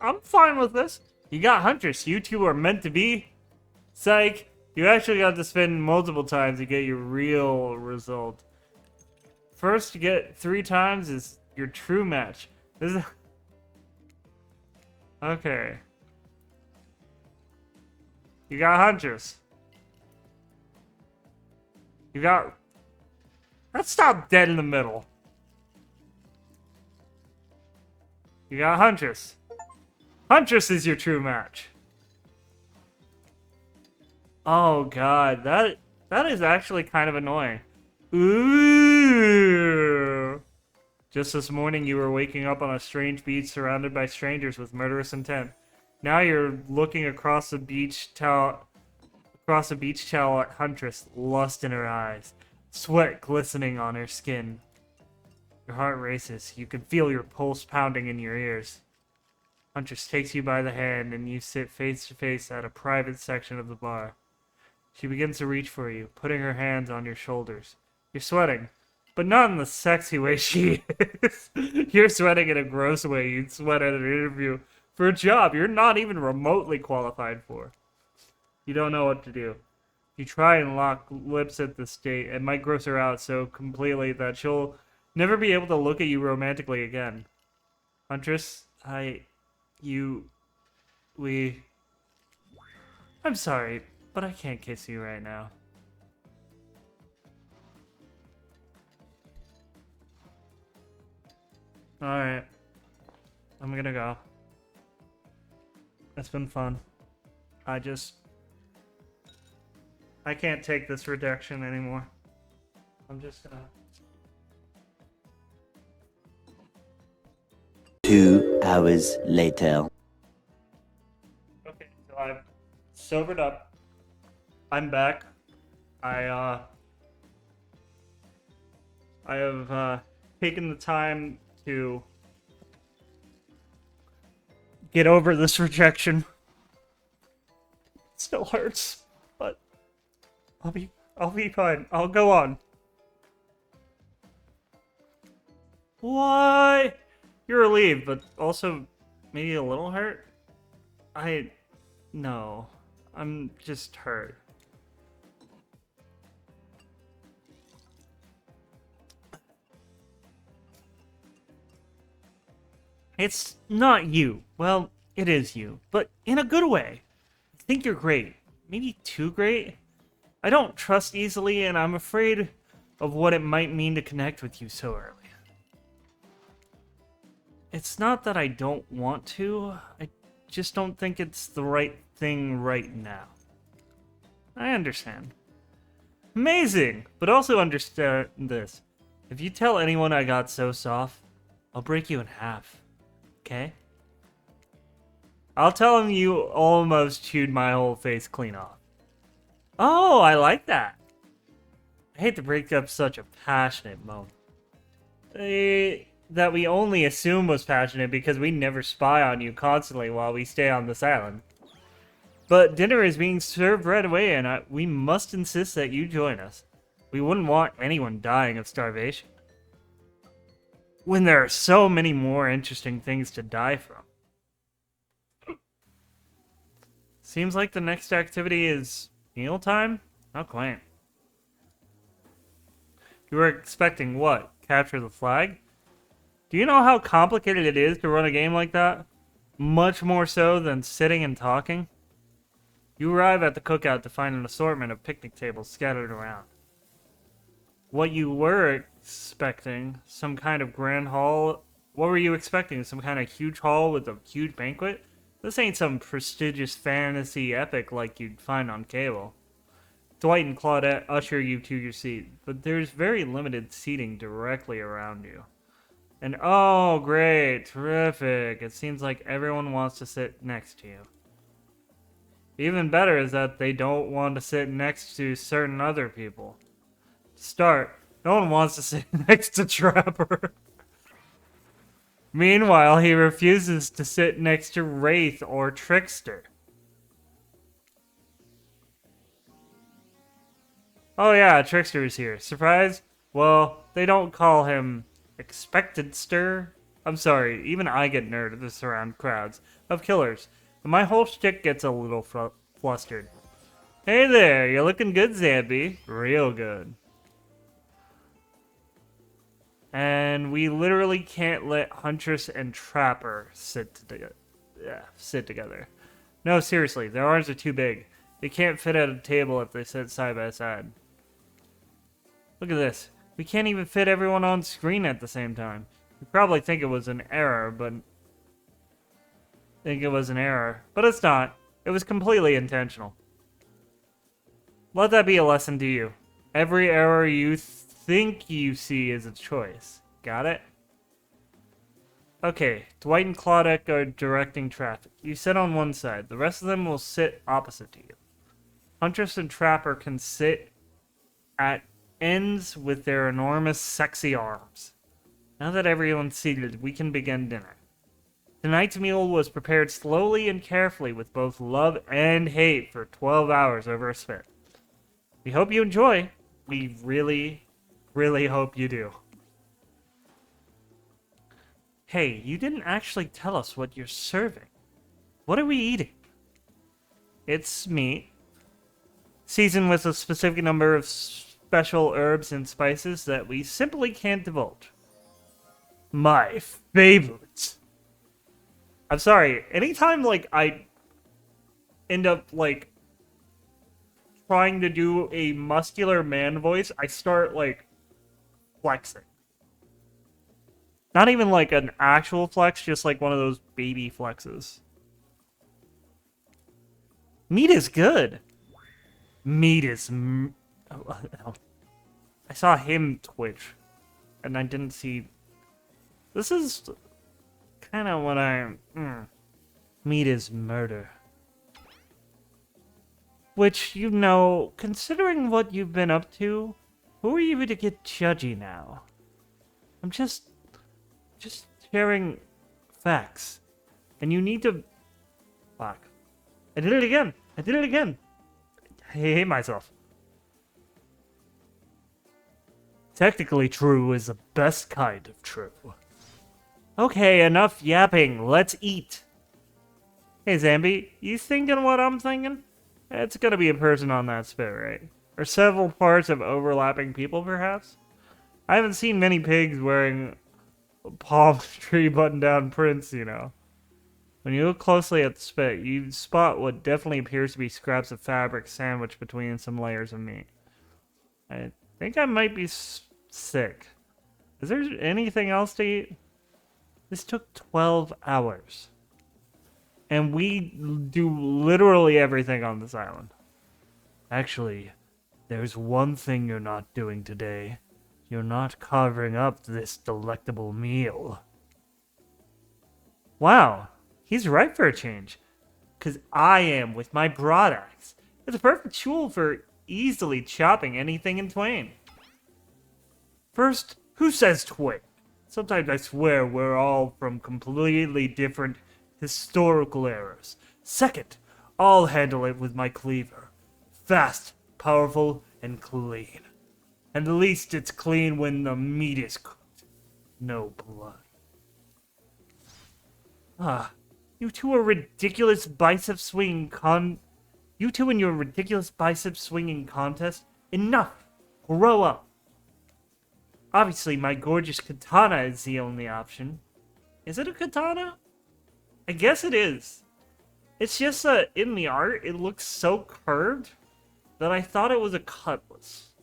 I'm fine with this. You got Huntress. You two are meant to be. Psych. You actually got to spin multiple times to get your real result. First to get 3 times is your true match. This is... Okay. You got Huntress. You got... Let's stop dead in the middle. You got Huntress. Huntress is your true match. Oh god, that is actually kind of annoying. Ooh. Just this morning you were waking up on a strange beach surrounded by strangers with murderous intent. Now you're looking across the beach towel at Huntress, lust in her eyes, sweat glistening on her skin. Your heart races. You can feel your pulse pounding in your ears. Huntress takes you by the hand and you sit face to face at a private section of the bar. She begins to reach for you, putting her hands on your shoulders. You're sweating, but not in the sexy way she is. You're sweating in a gross way you'd sweat at an interview for a job you're not even remotely qualified for. You don't know what to do. You try and lock lips at this date. It might gross her out so completely that she'll never be able to look at you romantically again. Huntress, I'm sorry, but I can't kiss you right now. Alright. I'm gonna go. It's been fun. I can't take this rejection anymore. I'm just gonna... 2 hours later. Okay, so I've sobered up. I'm back. I have taken the time to get over this rejection. It still hurts, but I'll be fine. I'll go on. Why? You're relieved, but also maybe a little hurt? No. I'm just hurt. It's not you. Well, it is you, but in a good way. I think you're great. Maybe too great? I don't trust easily, and I'm afraid of what it might mean to connect with you so early. It's not that I don't want to, I just don't think it's the right thing right now. I understand. Amazing! But also understand this. If you tell anyone I got so soft, I'll break you in half. Okay? I'll tell them you almost chewed my whole face clean off. Oh, I like that. I hate to break up such a passionate moment. That we only assume was passionate because we never spy on you constantly while we stay on this island. But dinner is being served right away, and we must insist that you join us. We wouldn't want anyone dying of starvation. When there are so many more interesting things to die from. Seems like the next activity is meal time? How quaint. You were expecting what? Capture the flag? Do you know how complicated it is to run a game like that? Much more so than sitting and talking? You arrive at the cookout to find an assortment of picnic tables scattered around. What you were expecting, some kind of grand hall? What were you expecting? Some kind of huge hall with a huge banquet? This ain't some prestigious fantasy epic like you'd find on cable. Dwight and Claudette usher you to your seat, but there's very limited seating directly around you. And oh, great, terrific. It seems like everyone wants to sit next to you. Even better is that they don't want to sit next to certain other people. To start, no one wants to sit next to Trapper. Meanwhile, he refuses to sit next to Wraith or Trickster. Oh yeah, Trickster is here. Surprise? Well, they don't call him Expected Stir. I'm sorry, even I get nervous around crowds of killers, and my whole shtick gets a little flustered. Hey there, you're looking good, Zambi. Real good. And we literally can't let Huntress and Trapper sit together. No, seriously, their arms are too big. They can't fit at a table if they sit side by side. Look at this. We can't even fit everyone on screen at the same time. You probably think it was an error, but it's not. It was completely intentional. Let that be a lesson to you. Every error you think you see is a choice. Got it? Okay, Dwight and Claudette are directing traffic. You sit on one side. The rest of them will sit opposite to you. Huntress and Trapper can sit at ends with their enormous, sexy arms. Now that everyone's seated, we can begin dinner. Tonight's meal was prepared slowly and carefully with both love and hate for 12 hours over a spit. We hope you enjoy. We really, really hope you do. Hey, you didn't actually tell us what you're serving. What are we eating? It's meat, seasoned with a specific number of special herbs and spices that we simply can't divulge. My favorite. I'm sorry, anytime, like, I end up, like, trying to do a muscular man voice, I start, like, flexing. Not even, like, an actual flex, just, like, one of those baby flexes. Meat is good. Meat is... I saw him twitch, and I didn't see... This is kind of what I'm... Meat is murder. Which, you know, considering what you've been up to, who are you to get judgy now? I'm just sharing facts. And you need to... Fuck. I did it again! I did it again! I hate myself. Technically true is the best kind of true. Okay, enough yapping. Let's eat. Hey, Zambi, you thinking what I'm thinking? It's gonna be a person on that spit, right? Or several parts of overlapping people, perhaps? I haven't seen many pigs wearing palm tree button-down prints, you know. When you look closely at the spit, you spot what definitely appears to be scraps of fabric sandwiched between some layers of meat. I think I might be sick. Is there anything else to eat? This took 12 hours. And we do literally everything on this island. Actually, there's one thing you're not doing today. You're not carving up this delectable meal. Wow, he's right for a change. 'Cause I am with my broadaxe. It's a perfect tool for easily chopping anything in twain. First, who says twain? Sometimes I swear we're all from completely different historical eras. Second, I'll handle it with my cleaver. Fast, powerful, and clean. And at least it's clean when the meat is cooked. No blood. You two are ridiculous bicep swinging You two and your ridiculous bicep swinging contest. Enough! Grow up. Obviously, my gorgeous katana is the only option. Is it a katana? I guess it is. It's just that in the art, it looks so curved that I thought it was a cutlass.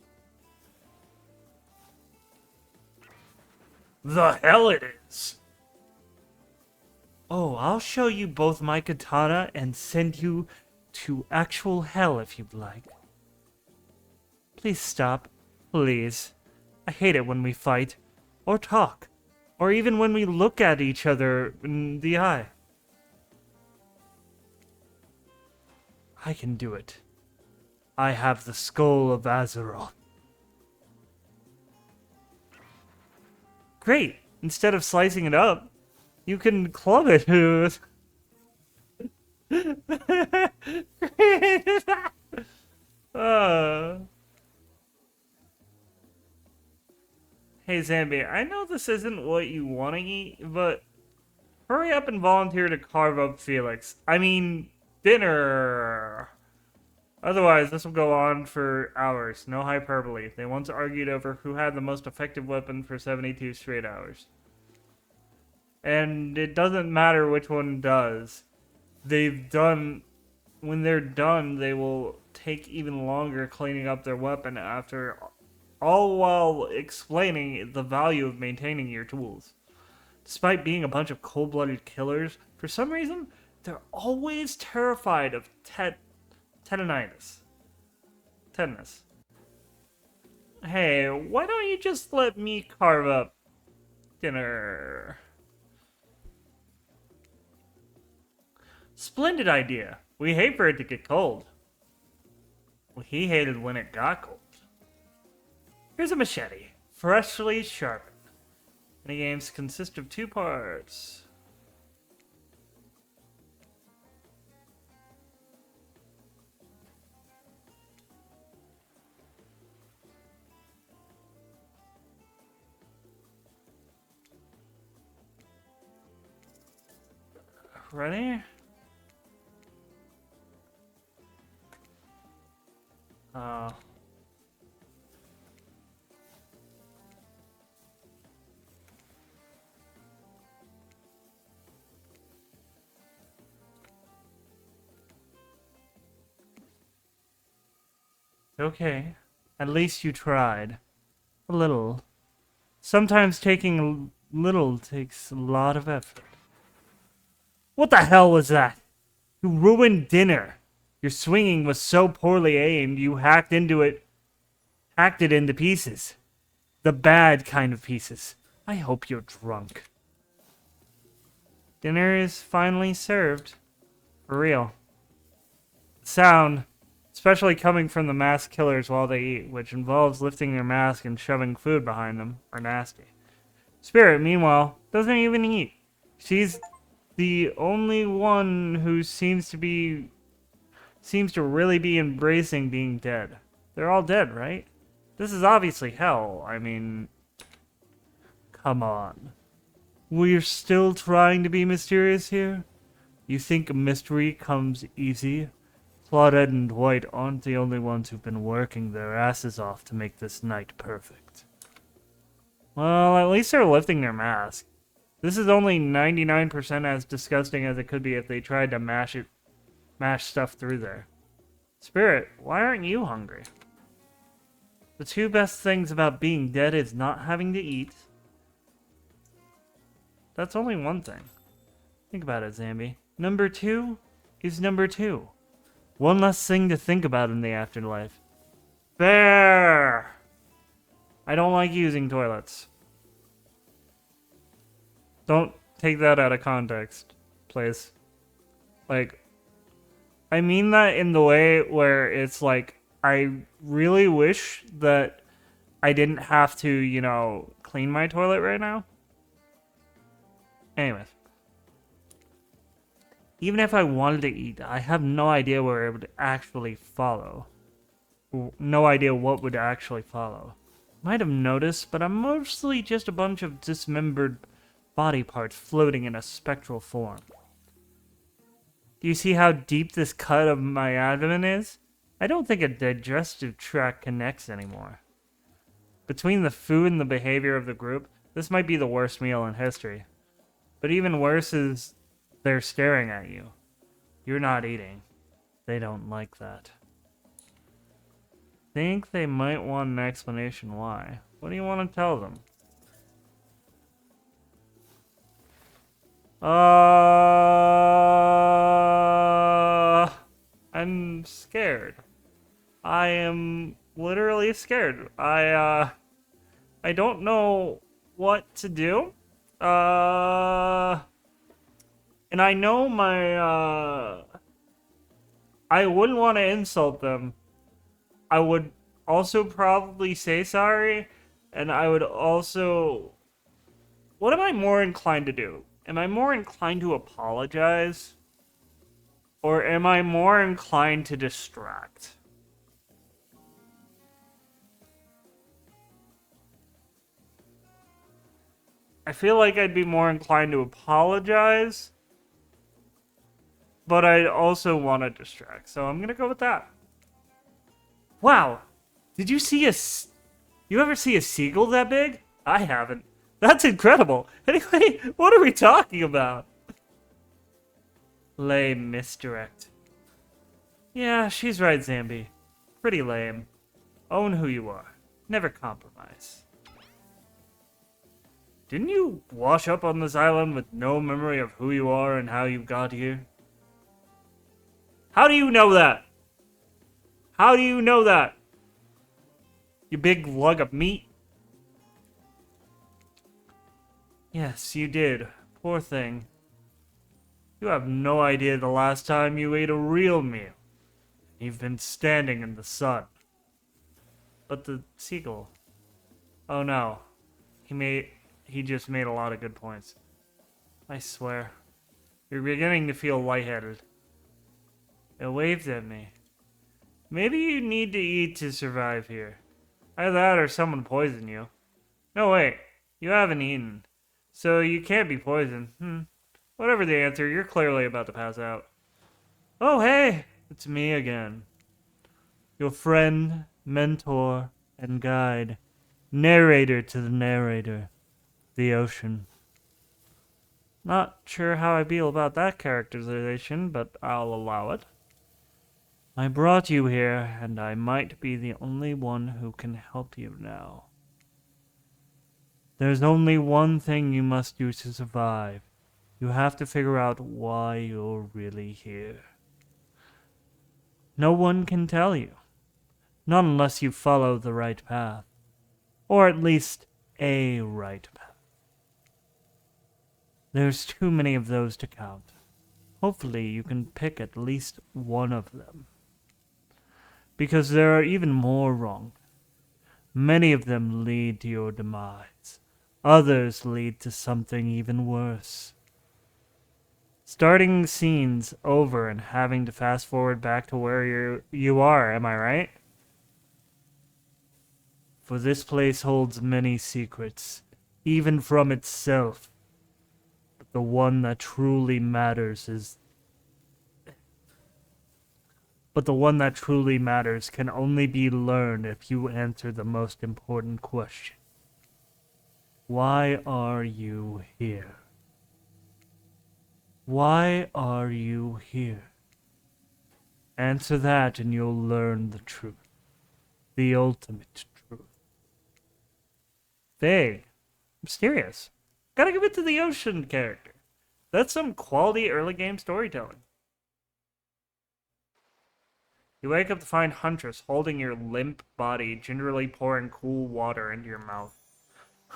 The hell it is! Oh, I'll show you both my katana and send you to actual hell if you'd like. Please stop. Please. I hate it when we fight, or talk, or even when we look at each other in the eye. I can do it. I have the skull of Azeroth. Great! Instead of slicing it up, you can club it. Hey, Hey Zambi, I know this isn't what you want to eat, but hurry up and volunteer to carve up Felix. I mean, dinner. Otherwise, this will go on for hours. No hyperbole. They once argued over who had the most effective weapon for 72 straight hours. And it doesn't matter which one does. When they're done, they will take even longer cleaning up their weapon after, all while explaining the value of maintaining your tools. Despite being a bunch of cold-blooded killers, for some reason, they're always terrified of tetanus. Hey, why don't you just let me carve up dinner? Splendid idea. We hate for it to get cold. Well, he hated when it got cold. Here's a machete, freshly sharpened. Minigames consist of 2 parts. Ready? Okay. At least you tried. A little. Sometimes taking a little takes a lot of effort. What the hell was that? You ruined dinner. Your swinging was so poorly aimed, you hacked it into pieces. The bad kind of pieces. I hope you're drunk. Dinner is finally served. For real. Sound, especially coming from the masked killers while they eat, which involves lifting their mask and shoving food behind them, are nasty. Spirit, meanwhile, doesn't even eat. She's the only one who seems to really be embracing being dead. They're all dead, right? This is obviously hell. I mean, come on. We're still trying to be mysterious here? You think mystery comes easy? Claudette and Dwight aren't the only ones who've been working their asses off to make this night perfect. Well, at least they're lifting their mask. This is only 99% as disgusting as it could be if they tried to mash stuff through there. Spirit, why aren't you hungry? The 2 best things about being dead is not having to eat. That's only one thing. Think about it, Zambi. Number 2 is number 2. One less thing to think about in the afterlife. Bear! I don't like using toilets. Don't take that out of context, please. Like, I mean that in the way where it's like, I really wish that I didn't have to, clean my toilet right now. Anyways. Even if I wanted to eat, I have no idea where it would actually follow. No idea what would actually follow. Might have noticed, but I'm mostly just a bunch of dismembered body parts floating in a spectral form. Do you see how deep this cut of my abdomen is? I don't think a digestive tract connects anymore. Between the food and the behavior of the group, this might be the worst meal in history. But even worse is they're staring at you. You're not eating. They don't like that. Think they might want an explanation why. What do you want to tell them? I'm scared. I am literally scared. I don't know what to do. And I know I wouldn't want to insult them. I would also probably say sorry, and I would also... What am I more inclined to do? Am I more inclined to apologize? Or am I more inclined to distract? I feel like I'd be more inclined to apologize, but I also want to distract, so I'm gonna go with that. Wow, did you see you ever see a seagull that big? I haven't. That's incredible. Anyway, what are we talking about? Lame misdirect. Yeah, she's right, Zambi. Pretty lame. Own who you are. Never compromise. Didn't you wash up on this island with no memory of who you are and how you got here? How do you know that? How do you know that? You big lug of meat? Yes, you did. Poor thing. You have no idea the last time you ate a real meal. You've been standing in the sun. But the seagull... Oh no. He just made a lot of good points. I swear. You're beginning to feel lightheaded. It waved at me. Maybe you need to eat to survive here. Either that or someone poisoned you. No, wait. You haven't eaten. So you can't be poisoned. Whatever the answer, you're clearly about to pass out. Oh, hey! It's me again. Your friend, mentor, and guide. Narrator to the narrator. The ocean. Not sure how I feel about that characterization, but I'll allow it. I brought you here, and I might be the only one who can help you now. There's only one thing you must do to survive. You have to figure out why you're really here. No one can tell you. Not unless you follow the right path. Or at least a right path. There's too many of those to count. Hopefully you can pick at least one of them. Because there are even more wrong. Many of them lead to your demise. Others lead to something even worse. Starting scenes over and having to fast forward back to where you are, am I right? For this place holds many secrets, even from itself. But the one that truly matters can only be learned if you answer the most important question. Why are you here? Why are you here? Answer that and you'll learn the truth. The ultimate truth. Vague. Mysterious. Gotta give it to the ocean character. That's some quality early game storytelling. You wake up to find Huntress holding your limp body, gingerly pouring cool water into your mouth.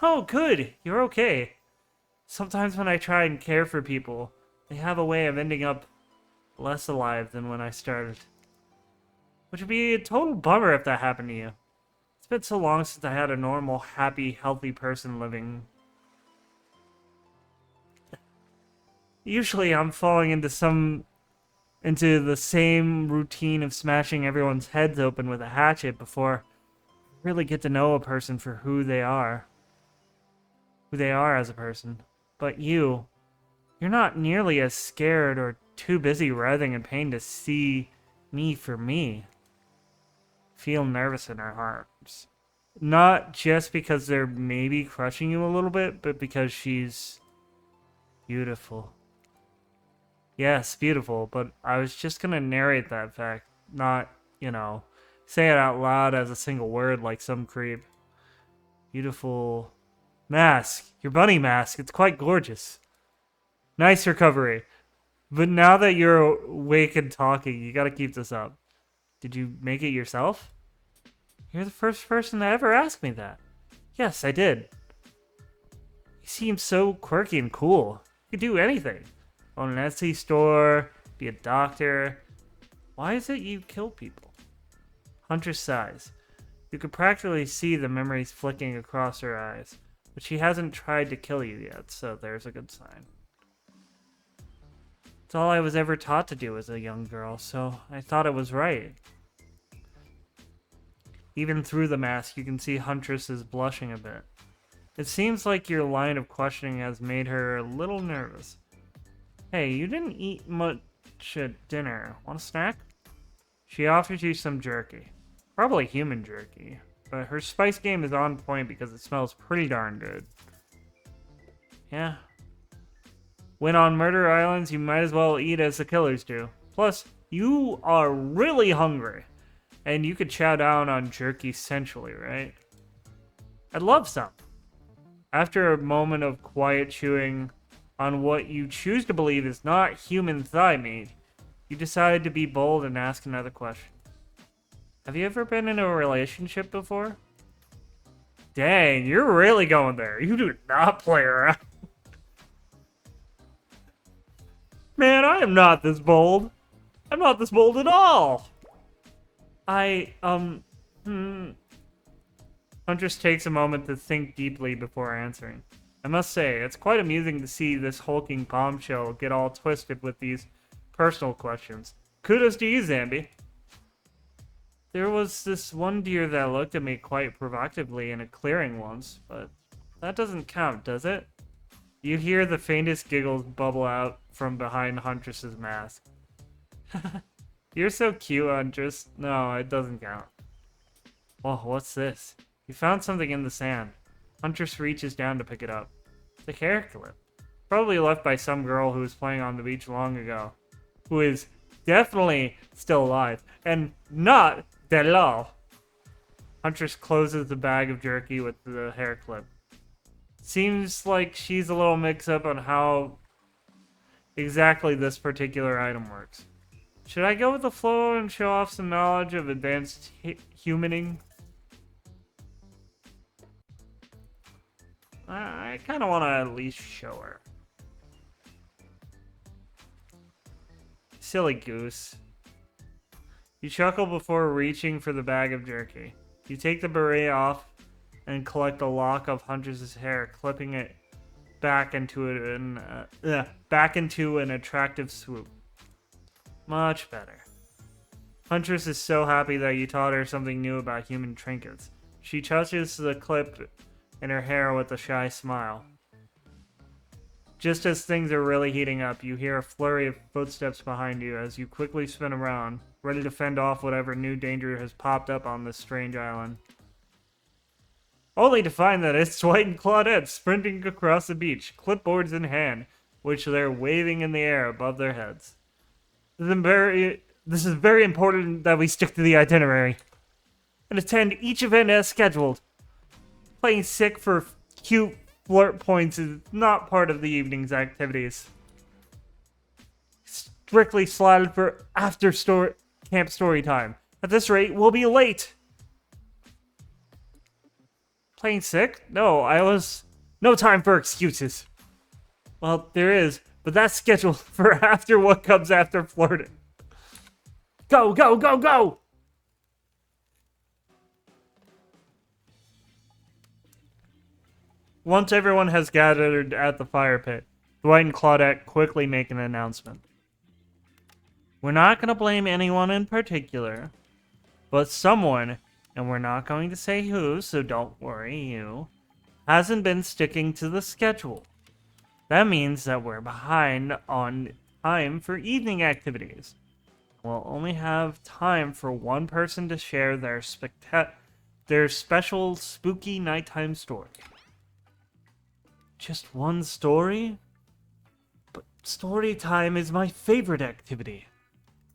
Oh, good. You're okay. Sometimes when I try and care for people, they have a way of ending up less alive than when I started. Which would be a total bummer if that happened to you. It's been so long since I had a normal, happy, healthy person living. Usually I'm falling into the same routine of smashing everyone's heads open with a hatchet before I really get to know a person for who they are as a person. But you're not nearly as scared or too busy writhing in pain to see me for me. Feel nervous in her arms. Not just because they're maybe crushing you a little bit, but because she's beautiful. Yes, beautiful, but I was just gonna narrate that fact, not, say it out loud as a single word like some creep. Beautiful mask. Your bunny mask. It's quite gorgeous. Nice recovery. But now that you're awake and talking, you gotta keep this up. Did you make it yourself? You're the first person to ever ask me that. Yes, I did. You seem so quirky and cool. You could do anything. Own an Etsy store, be a doctor. Why is it you kill people? Huntress sighs. You could practically see the memories flicking across her eyes. But she hasn't tried to kill you yet, so there's a good sign. It's all I was ever taught to do as a young girl, so I thought it was right. Even through the mask, you can see Huntress is blushing a bit. It seems like your line of questioning has made her a little nervous. Hey, you didn't eat much at dinner. Want a snack? She offers you some jerky. Probably human jerky. But her spice game is on point because it smells pretty darn good. Yeah. When on murder islands, you might as well eat as the killers do. Plus, you are really hungry. And you could chow down on jerky sensually, right? I'd love some. After a moment of quiet chewing on what you choose to believe is not human thigh meat, you decide to be bold and ask another question. Have you ever been in a relationship before? Dang, you're really going there. You do not play around. Man, I am not this bold. I'm not this bold at all. Huntress takes a moment to think deeply before answering. I must say, it's quite amusing to see this hulking bombshell get all twisted with these personal questions. Kudos to you, Zambi. There was this one deer that looked at me quite provocatively in a clearing once, but that doesn't count, does it? You hear the faintest giggles bubble out from behind Huntress's mask. You're so cute, Huntress. No, it doesn't count. Oh, what's this? You found something in the sand. Huntress reaches down to pick it up. It's a hair clip. Probably left by some girl who was playing on the beach long ago. Who is definitely still alive. And not itll. Huntress closes the bag of jerky with the hair clip. Seems like she's a little mixed up on how exactly this particular item works. Should I go with the flow and show off some knowledge of advanced humaning? I kind of want to at least show her. Silly goose. You chuckle before reaching for the bag of jerky. You take the beret off and collect a lock of Huntress's hair, clipping it back into an attractive swoop. Much better. Huntress is so happy that you taught her something new about human trinkets. She touches the clip in her hair with a shy smile. Just as things are really heating up, you hear a flurry of footsteps behind you as you quickly spin around, ready to fend off whatever new danger has popped up on this strange island. Only to find that it's Dwight and Claudette sprinting across the beach, clipboards in hand, which they're waving in the air above their heads. This is very important that we stick to the itinerary and attend each event as scheduled. Playing sick for cute flirt points is not part of the evening's activities. Strictly slotted for after camp story time. At this rate, we'll be late. Playing sick? No, no time for excuses. Well, there is, but that's scheduled for after what comes after flirting. Go, go, go, go! Once everyone has gathered at the fire pit, Dwight and Claudette quickly make an announcement. We're not going to blame anyone in particular, but someone, and we're not going to say who, so don't worry, hasn't been sticking to the schedule. That means that we're behind on time for evening activities. We'll only have time for one person to share their special spooky nighttime story. Just one story? But story time is my favorite activity.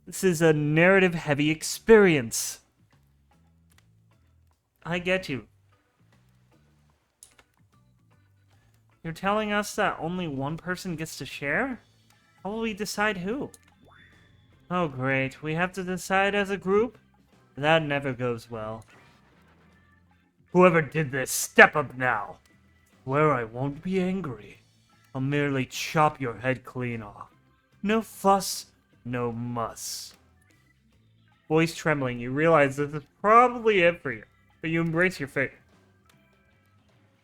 This is a narrative-heavy experience. I get you. You're telling us that only one person gets to share? How will we decide who? Oh great, we have to decide as a group? That never goes well. Whoever did this, step up now! Where I won't be angry. I'll merely chop your head clean off. No fuss, no muss. Voice trembling, you realize this is probably it for you, but you embrace your fate.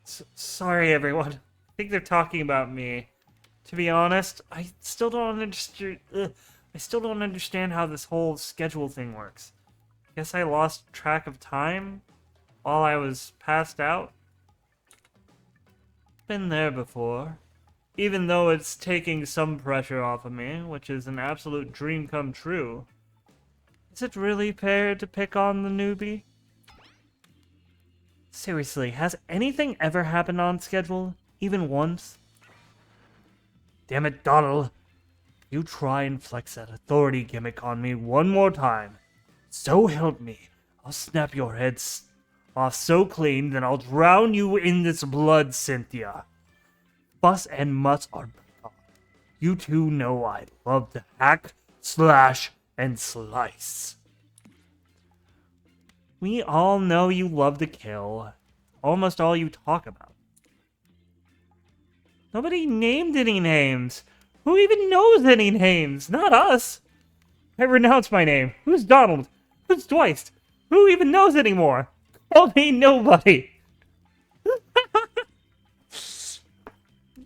Sorry, everyone. I think they're talking about me. To be honest, I still don't understand how this whole schedule thing works. Guess I lost track of time while I was passed out. been there before. Even though it's taking some pressure off of me, which is an absolute dream come true. Is it really fair to pick on the newbie? Seriously, has anything ever happened on schedule? Even once? Damn it, Donald. You try and flex that authority gimmick on me one more time. So help me, I'll snap your heads off so clean that I'll drown you in this blood, Cynthia. Fuss and Mutts are gone. You two know I love to hack, slash, and slice. We all know you love to kill. Almost all you talk about. Nobody named any names. Who even knows any names? Not us. I renounce my name. Who's Donald? Who's Dwight? Who even knows anymore? Call me nobody.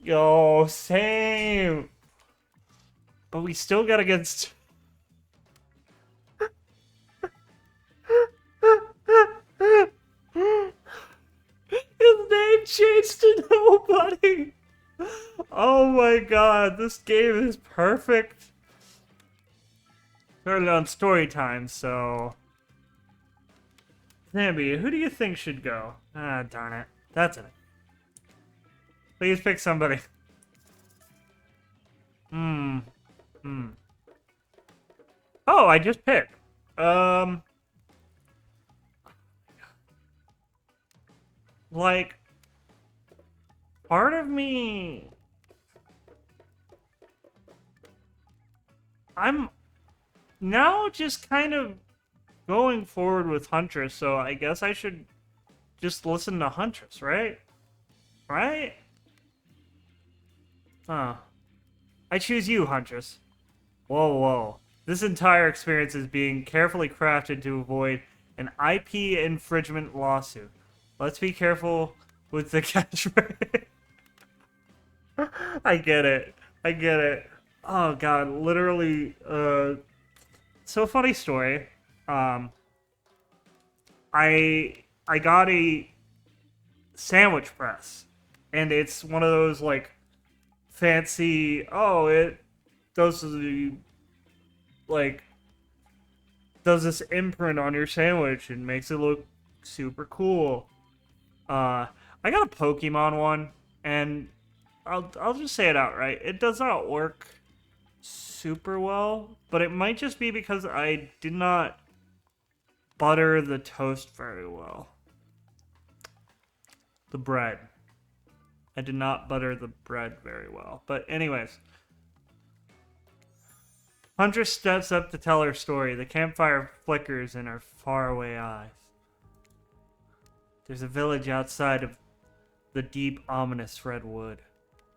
Yo, same. But we still got against... His name changed to nobody. Oh my god, this game is perfect. Started on story time, so... Zambi, who do you think should go? Ah, darn it. That's it. Please pick somebody. Oh, I just picked. Like, part of me... I'm now just kind of going forward with Huntress, so I guess I should just listen to Huntress, right? Right? Huh. I choose you, Huntress. Whoa, whoa. This entire experience is being carefully crafted to avoid an IP infringement lawsuit. Let's be careful with the catchphrase. I get it. I get it. Oh god, literally, so funny story. I got a sandwich press, and it's one of those, like, fancy, oh, it does the, like, does this imprint on your sandwich and makes it look super cool. I got a Pokemon one, and I'll just say it outright. It does not work super well, but it might just be because I did not butter the toast very well. The bread. I did not butter the bread very well. But anyways. Huntress steps up to tell her story. The campfire flickers in her faraway eyes. There's a village outside of the deep, ominous redwood.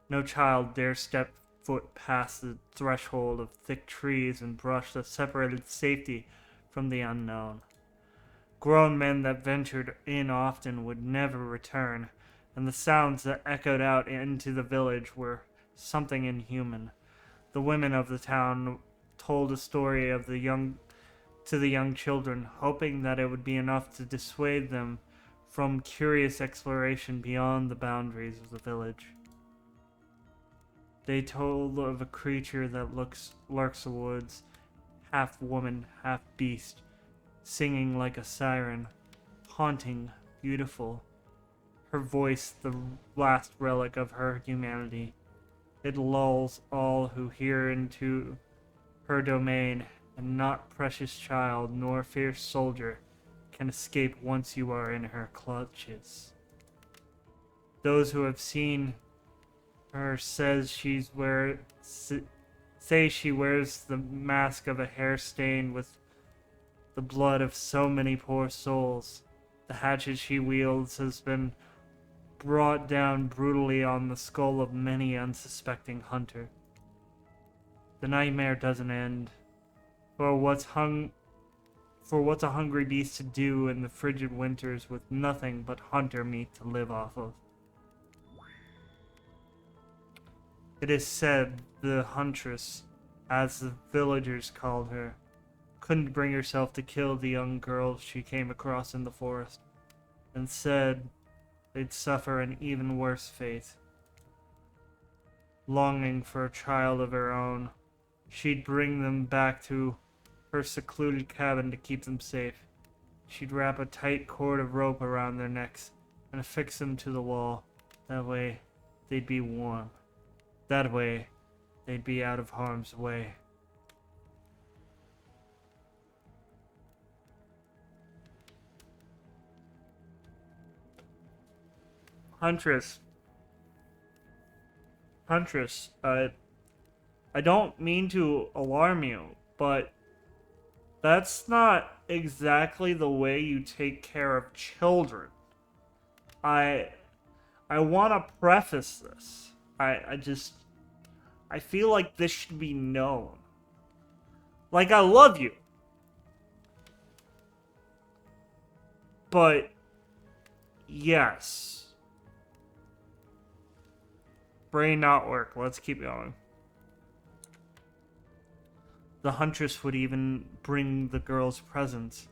No child dare step foot past the threshold of thick trees and brush that separated safety from the unknown. Grown men that ventured in often would never return, and the sounds that echoed out into the village were something inhuman. The women of the town told a story of the young children, hoping that it would be enough to dissuade them from curious exploration beyond the boundaries of the village. They told of a creature that lurks the woods, half woman, half beast, singing like a siren, haunting, beautiful. Her voice, the last relic of her humanity. It lulls all who hear into her domain, and not precious child nor fierce soldier can escape once you are in her clutches. Those who have seen her say she wears the mask of a hair stained with the blood of so many poor souls. The hatchet she wields has been brought down brutally on the skull of many unsuspecting hunter. The nightmare doesn't end, for what's a hungry beast to do in the frigid winters with nothing but hunter meat to live off of? It is said the huntress, as the villagers called her, couldn't bring herself to kill the young girls she came across in the forest, and said they'd suffer an even worse fate longing for a child of her own. She'd bring them back to her secluded cabin to keep them safe. She'd wrap a tight cord of rope around their necks and affix them to the wall. That way, they'd be warm. That way, they'd be out of harm's way. Huntress. Huntress, I don't mean to alarm you, but that's not exactly the way you take care of children. I want to preface this. I feel like this should be known. Like, I love you. But, yes. Brain not work. Let's keep going. The huntress would even bring the girls presents.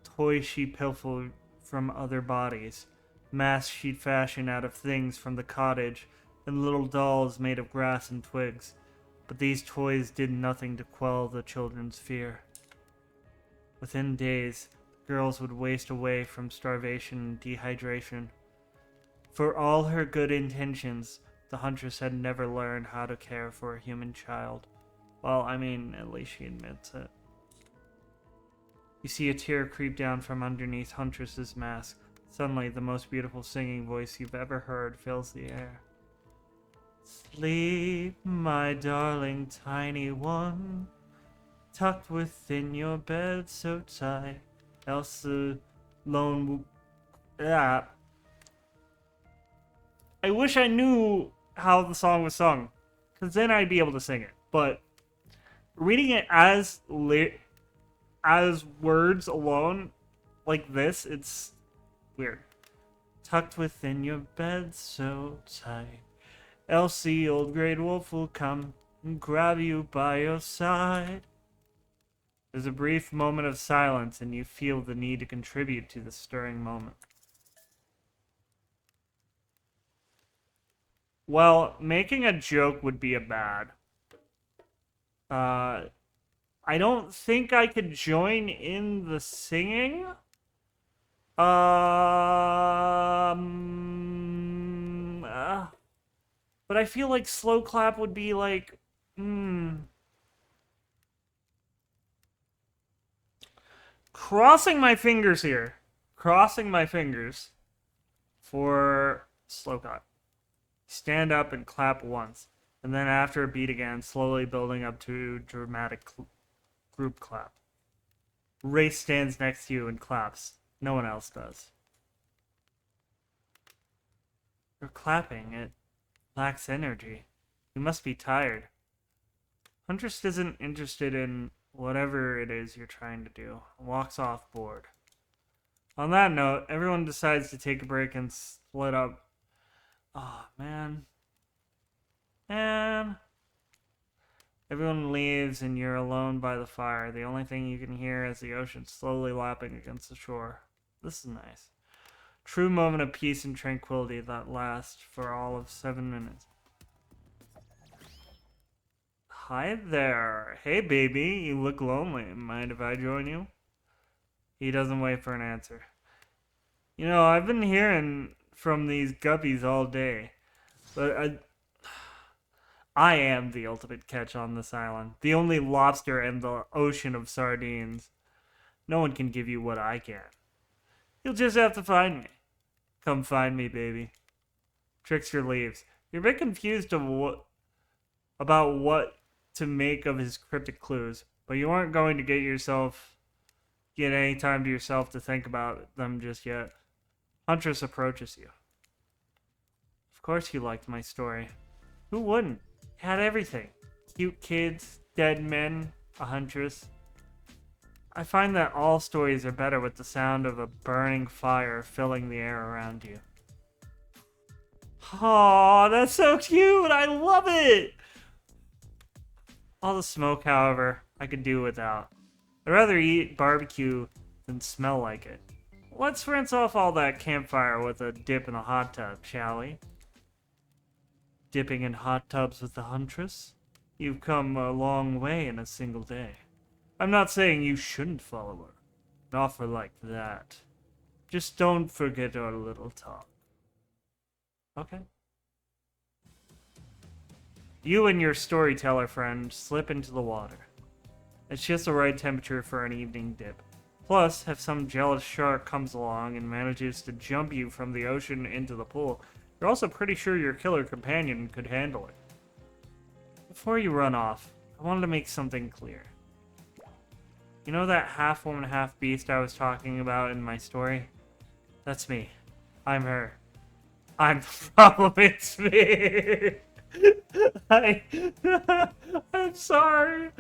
Toys she pilfered from other bodies. Masks she'd fashion out of things from the cottage, and little dolls made of grass and twigs. But these toys did nothing to quell the children's fear. Within days, the girls would waste away from starvation and dehydration. For all her good intentions, the huntress had never learned how to care for a human child. Well, I mean, at least she admits it. You see a tear creep down from underneath Huntress's mask. Suddenly, the most beautiful singing voice you've ever heard fills the air. Sleep, my darling tiny one, tucked within your bed so tight, else the lone... I wish I knew how the song was sung, because then I'd be able to sing it. But reading it as words alone, like this, it's weird. Tucked within your bed so tight, else the old great wolf will come and grab you by your side. There's a brief moment of silence, and you feel the need to contribute to the stirring moment. Well, making a joke would be a bad. I don't think I could join in the singing. But I feel like slow clap would be like, Crossing my fingers here. Crossing my fingers for slow clap. Stand up and clap once, and then after a beat again, slowly building up to dramatic group clap. Race stands next to you and claps. No one else does. You're clapping. It lacks energy. You must be tired. Huntress isn't interested in whatever it is you're trying to do. Walks off bored. On that note, everyone decides to take a break and split up. Oh, man. Everyone leaves and you're alone by the fire. The only thing you can hear is the ocean slowly lapping against the shore. This is nice. True moment of peace and tranquility that lasts for all of 7 minutes. Hi there. Hey, baby. You look lonely. Mind if I join you? He doesn't wait for an answer. You know, I've been hearing from these guppies all day, but I am the ultimate catch on this island. The only lobster in the ocean of sardines. No one can give you what I can. You'll just have to find me. Come find me, baby. Trickster leaves. You're a bit confused about what to make of his cryptic clues, but you aren't going to get any time to yourself to think about them just yet. Huntress approaches you. Of course you liked my story. Who wouldn't? It had everything. Cute kids, dead men, a huntress. I find that all stories are better with the sound of a burning fire filling the air around you. Aw, that's so cute! I love it! All the smoke, however, I could do without. I'd rather eat barbecue than smell like it. Let's rinse off all that campfire with a dip in the hot tub, shall we? dipping in hot tubs with the Huntress. You've come a long way in a single day. I'm not saying you shouldn't follow her. An offer like that. Just don't forget our little talk. Okay. You and your storyteller friend slip into the water. It's just the right temperature for an evening dip. Plus, if some jealous shark comes along and manages to jump you from the ocean into the pool, you're also pretty sure your killer companion could handle it. Before you run off, I wanted to make something clear. You know that half woman, half beast I was talking about in my story? That's me. I'm her. I'm the problem, it's me! I'm sorry.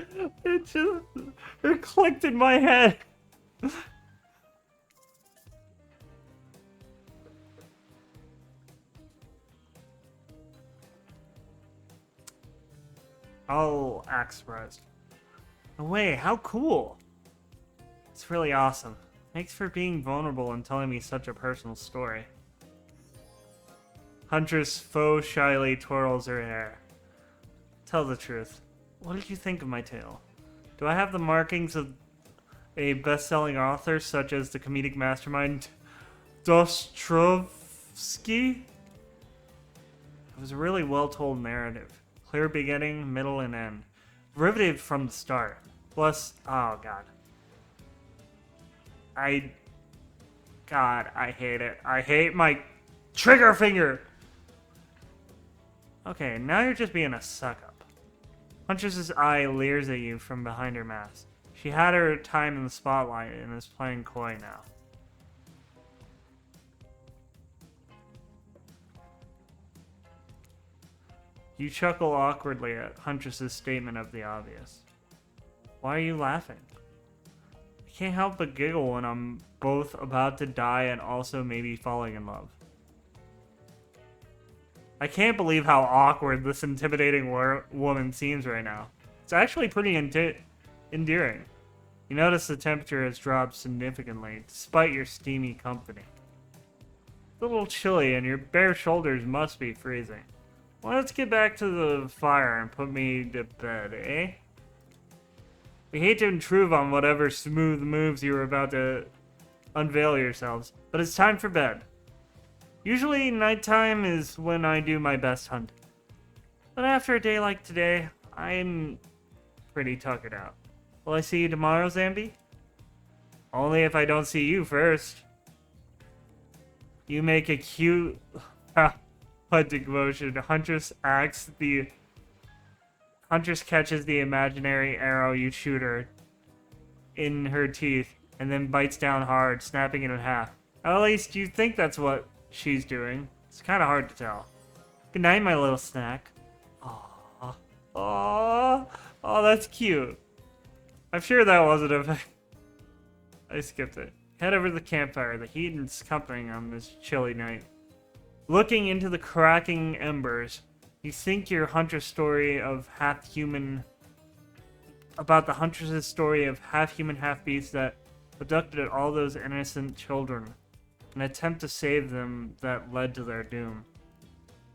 It clicked in my head. I'll act surprised. No way, how cool. It's really awesome. Thanks for being vulnerable and telling me such a personal story. Huntress faux shyly twirls her hair. Tell the truth. What did you think of my tale? Do I have the markings of a best-selling author such as the comedic mastermind Dostoevsky? It was a really well-told narrative. Clear beginning, middle, and end. Riveted from the start. Plus, oh god. God, I hate it. I hate my trigger finger! Okay, now you're just being a suck-up. Huntress's eye leers at you from behind her mask. She had her time in the spotlight and is playing coy now. You chuckle awkwardly at Huntress's statement of the obvious. Why are you laughing? I can't help but giggle when I'm both about to die and also maybe falling in love. I can't believe how awkward this intimidating woman seems right now. It's actually pretty endearing. You notice the temperature has dropped significantly, despite your steamy company. It's a little chilly and your bare shoulders must be freezing. Well, let's get back to the fire and put me to bed, eh? We hate to intrude on whatever smooth moves you were about to unveil yourselves, but it's time for bed. Usually, nighttime is when I do my best hunting. But after a day like today, I'm pretty tuckered out. Will I see you tomorrow, Zambi? Only if I don't see you first. You make a cute hunting motion. Huntress catches the imaginary arrow you shoot her in her teeth and then bites down hard, snapping it in half. At least you think that's what she's doing. It's kind of hard to tell. Good night, my little snack. Aww. Aww. Oh, that's cute. I'm sure that wasn't a... I skipped it. Head over to the campfire. The heat is comforting on this chilly night. Looking into the cracking embers, you think your huntress story of half-human... about the huntress's story of half-human, half-beast that abducted all those innocent children. An attempt to save them that led to their doom.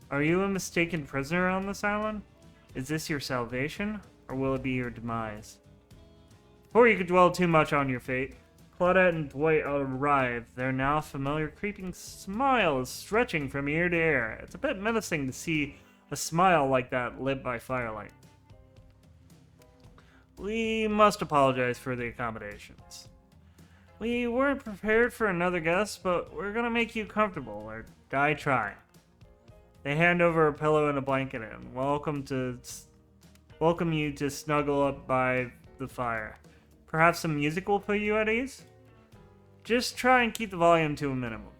Are you a mistaken prisoner on this island? Is this your salvation, or will it be your demise? Before you could dwell too much on your fate, Claudette and Dwight arrive. Their now familiar creeping smile is stretching from ear to ear. It's a bit menacing to see a smile like that lit by firelight. We must apologize for the accommodations. We weren't prepared for another guest, but we're gonna make you comfortable, or die trying. They hand over a pillow and a blanket and welcome you to snuggle up by the fire. Perhaps some music will put you at ease? Just try and keep the volume to a minimum.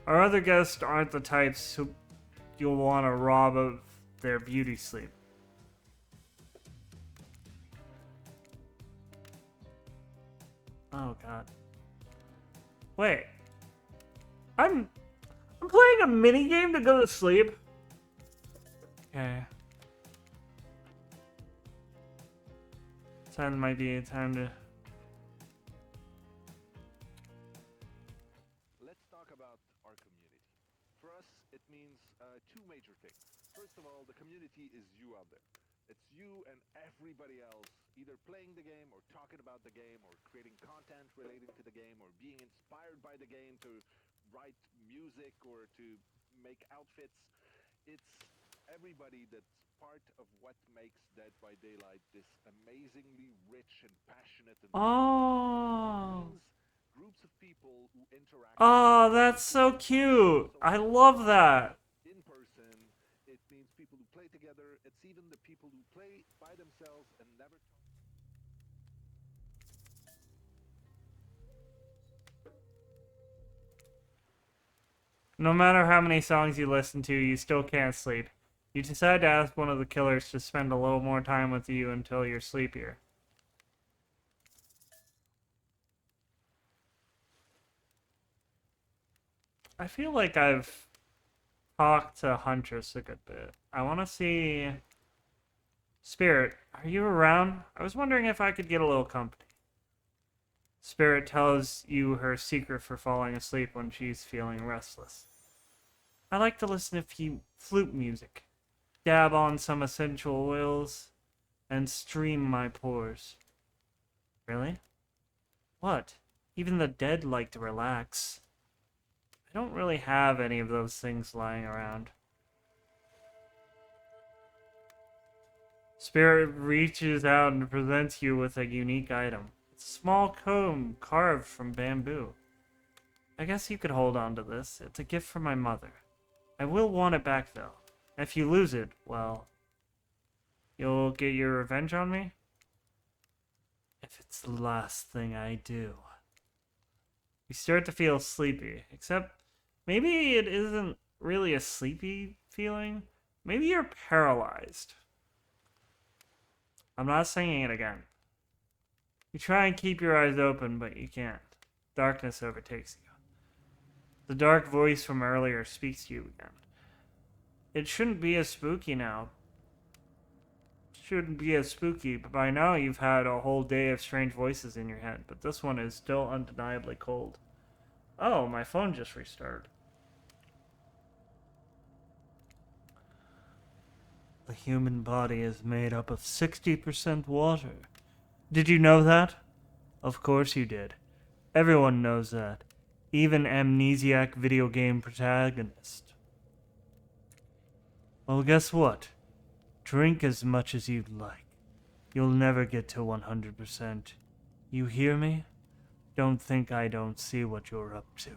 Our other guests aren't the types who you'll want to rob of their beauty sleep. Oh god. Wait. I'm playing a mini game to go to sleep. Okay. Time might be a time to... Let's talk about our community. For us, it means two major things. First of all, the community is you out there. It's you and everybody else either playing the game or talking about the game or creating content relating to the game or being inspired by the game to write music or to make outfits. It's everybody that's part of what makes Dead by Daylight this amazingly rich and passionate and Oh. means groups of people who interact Oh, that's so cute. I love that. in person. It means people who play together. It's even the people who play by themselves and never talk. No matter how many songs you listen to, you still can't sleep. You decide to ask one of the killers to spend a little more time with you until you're sleepier. I feel like I've talked to Huntress a good bit. I want to see... Spirit, are you around? I was wondering if I could get a little company. Spirit tells you her secret for falling asleep when she's feeling restless. I like to listen to flute music, dab on some essential oils, and stream my pores. Really? What? Even the dead like to relax. I don't really have any of those things lying around. Spirit reaches out and presents you with a unique item. It's a small comb carved from bamboo. I guess you could hold on to this. It's a gift from my mother. I will want it back, though. If you lose it, well, you'll get your revenge on me? If it's the last thing I do. You start to feel sleepy, except maybe it isn't really a sleepy feeling. Maybe you're paralyzed. I'm not singing it again. You try and keep your eyes open, but you can't. Darkness overtakes you. The dark voice from earlier speaks to you again. It shouldn't be as spooky now. Shouldn't be as spooky, but by now you've had a whole day of strange voices in your head, but this one is still undeniably cold. Oh, my phone just restarted. The human body is made up of 60% water. Did you know that? Of course you did. Everyone knows that. Even amnesiac video game protagonist. Well, guess what? Drink as much as you'd like. You'll never get to 100%. You hear me? Don't think I don't see what you're up to.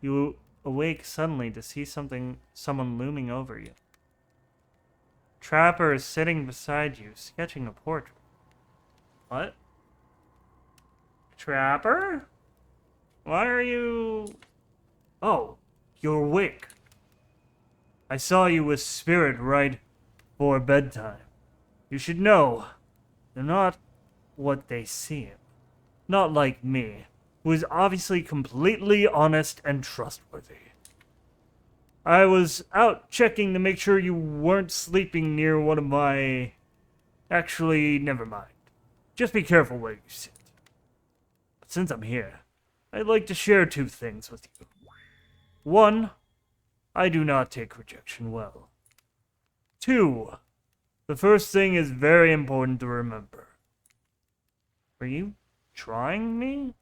You awake suddenly to see someone looming over you. Trapper is sitting beside you, sketching a portrait. What? Trapper? Why are you... Oh, you're awake. I saw you with Spirit right before bedtime. You should know, they're not what they seem. Not like me, who is obviously completely honest and trustworthy. I was out checking to make sure you weren't sleeping near one of my... Actually, never mind. Just be careful where you sit. But since I'm here, I'd like to share two things with you. One, I do not take rejection well. Two, the first thing is very important to remember. Are you trying me?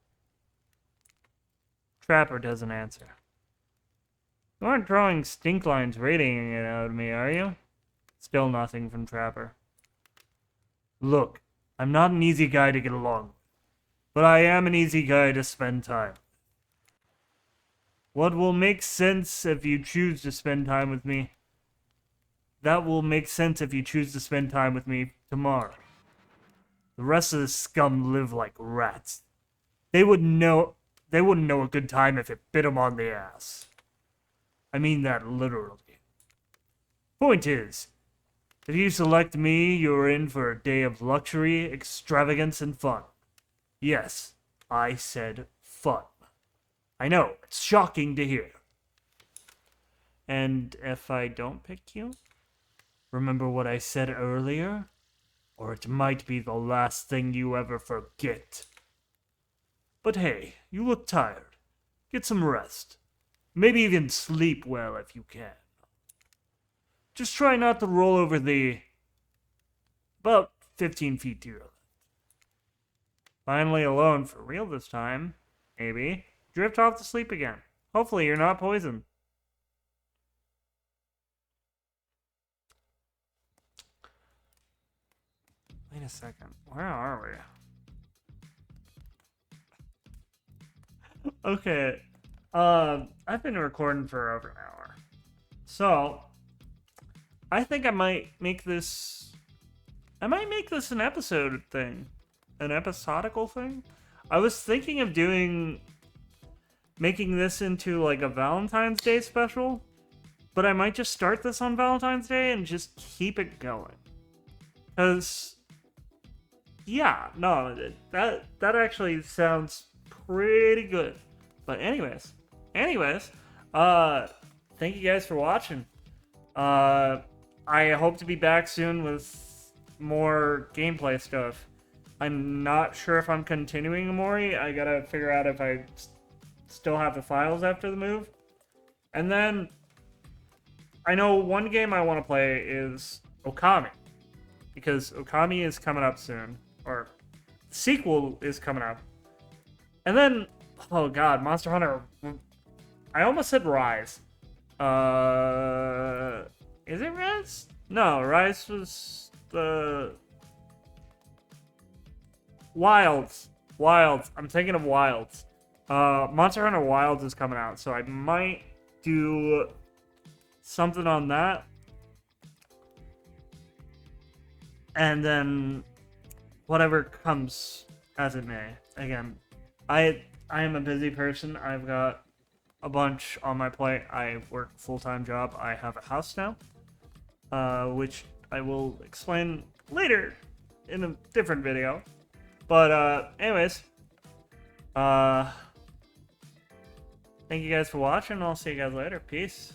Trapper doesn't answer. You aren't drawing stink lines radiating it out of me, are you? Still nothing from Trapper. Look, I'm not an easy guy to get along with, but I am an easy guy to spend time with. What will make sense if you choose to spend time with me? That will make sense if you choose to spend time with me tomorrow. The rest of the scum live like rats. They wouldn't know a good time if it bit them on the ass. I mean that literally. Point is, if you select me, you're in for a day of luxury, extravagance, and fun. Yes, I said fun. I know, it's shocking to hear. And if I don't pick you? Remember what I said earlier? Or it might be the last thing you ever forget. But hey, you look tired. Get some rest. Maybe even sleep well if you can. Just try not to roll over the about 15 feet to your left. Finally alone for real this time, maybe. Drift off to sleep again. Hopefully you're not poisoned. Wait a second. Where are we? Okay. I've been recording for over an hour. So, I think I might make this an episode thing. An episodical thing. I was thinking of making this into like a Valentine's Day special, but I might just start this on Valentine's Day and just keep it going. Cause yeah, no, that actually sounds pretty good. But anyways, thank you guys for watching. I hope to be back soon with more gameplay stuff. I'm not sure if I'm continuing Amori. I gotta figure out if I still have the files after the move. And then, I know one game I want to play is Okami. Because Okami is coming up soon. Or, the sequel is coming up. And then, oh god, Monster Hunter. I almost said Rise. Is it Rise? No, Rise was the... Wilds. I'm thinking of Wilds. Monster Hunter Wilds is coming out, so I might do something on that. And then whatever comes as it may. Again, I am a busy person. I've got a bunch on my plate. I work a full-time job. I have a house now, which I will explain later in a different video. But, anyways, thank you guys for watching. I'll see you guys later. Peace.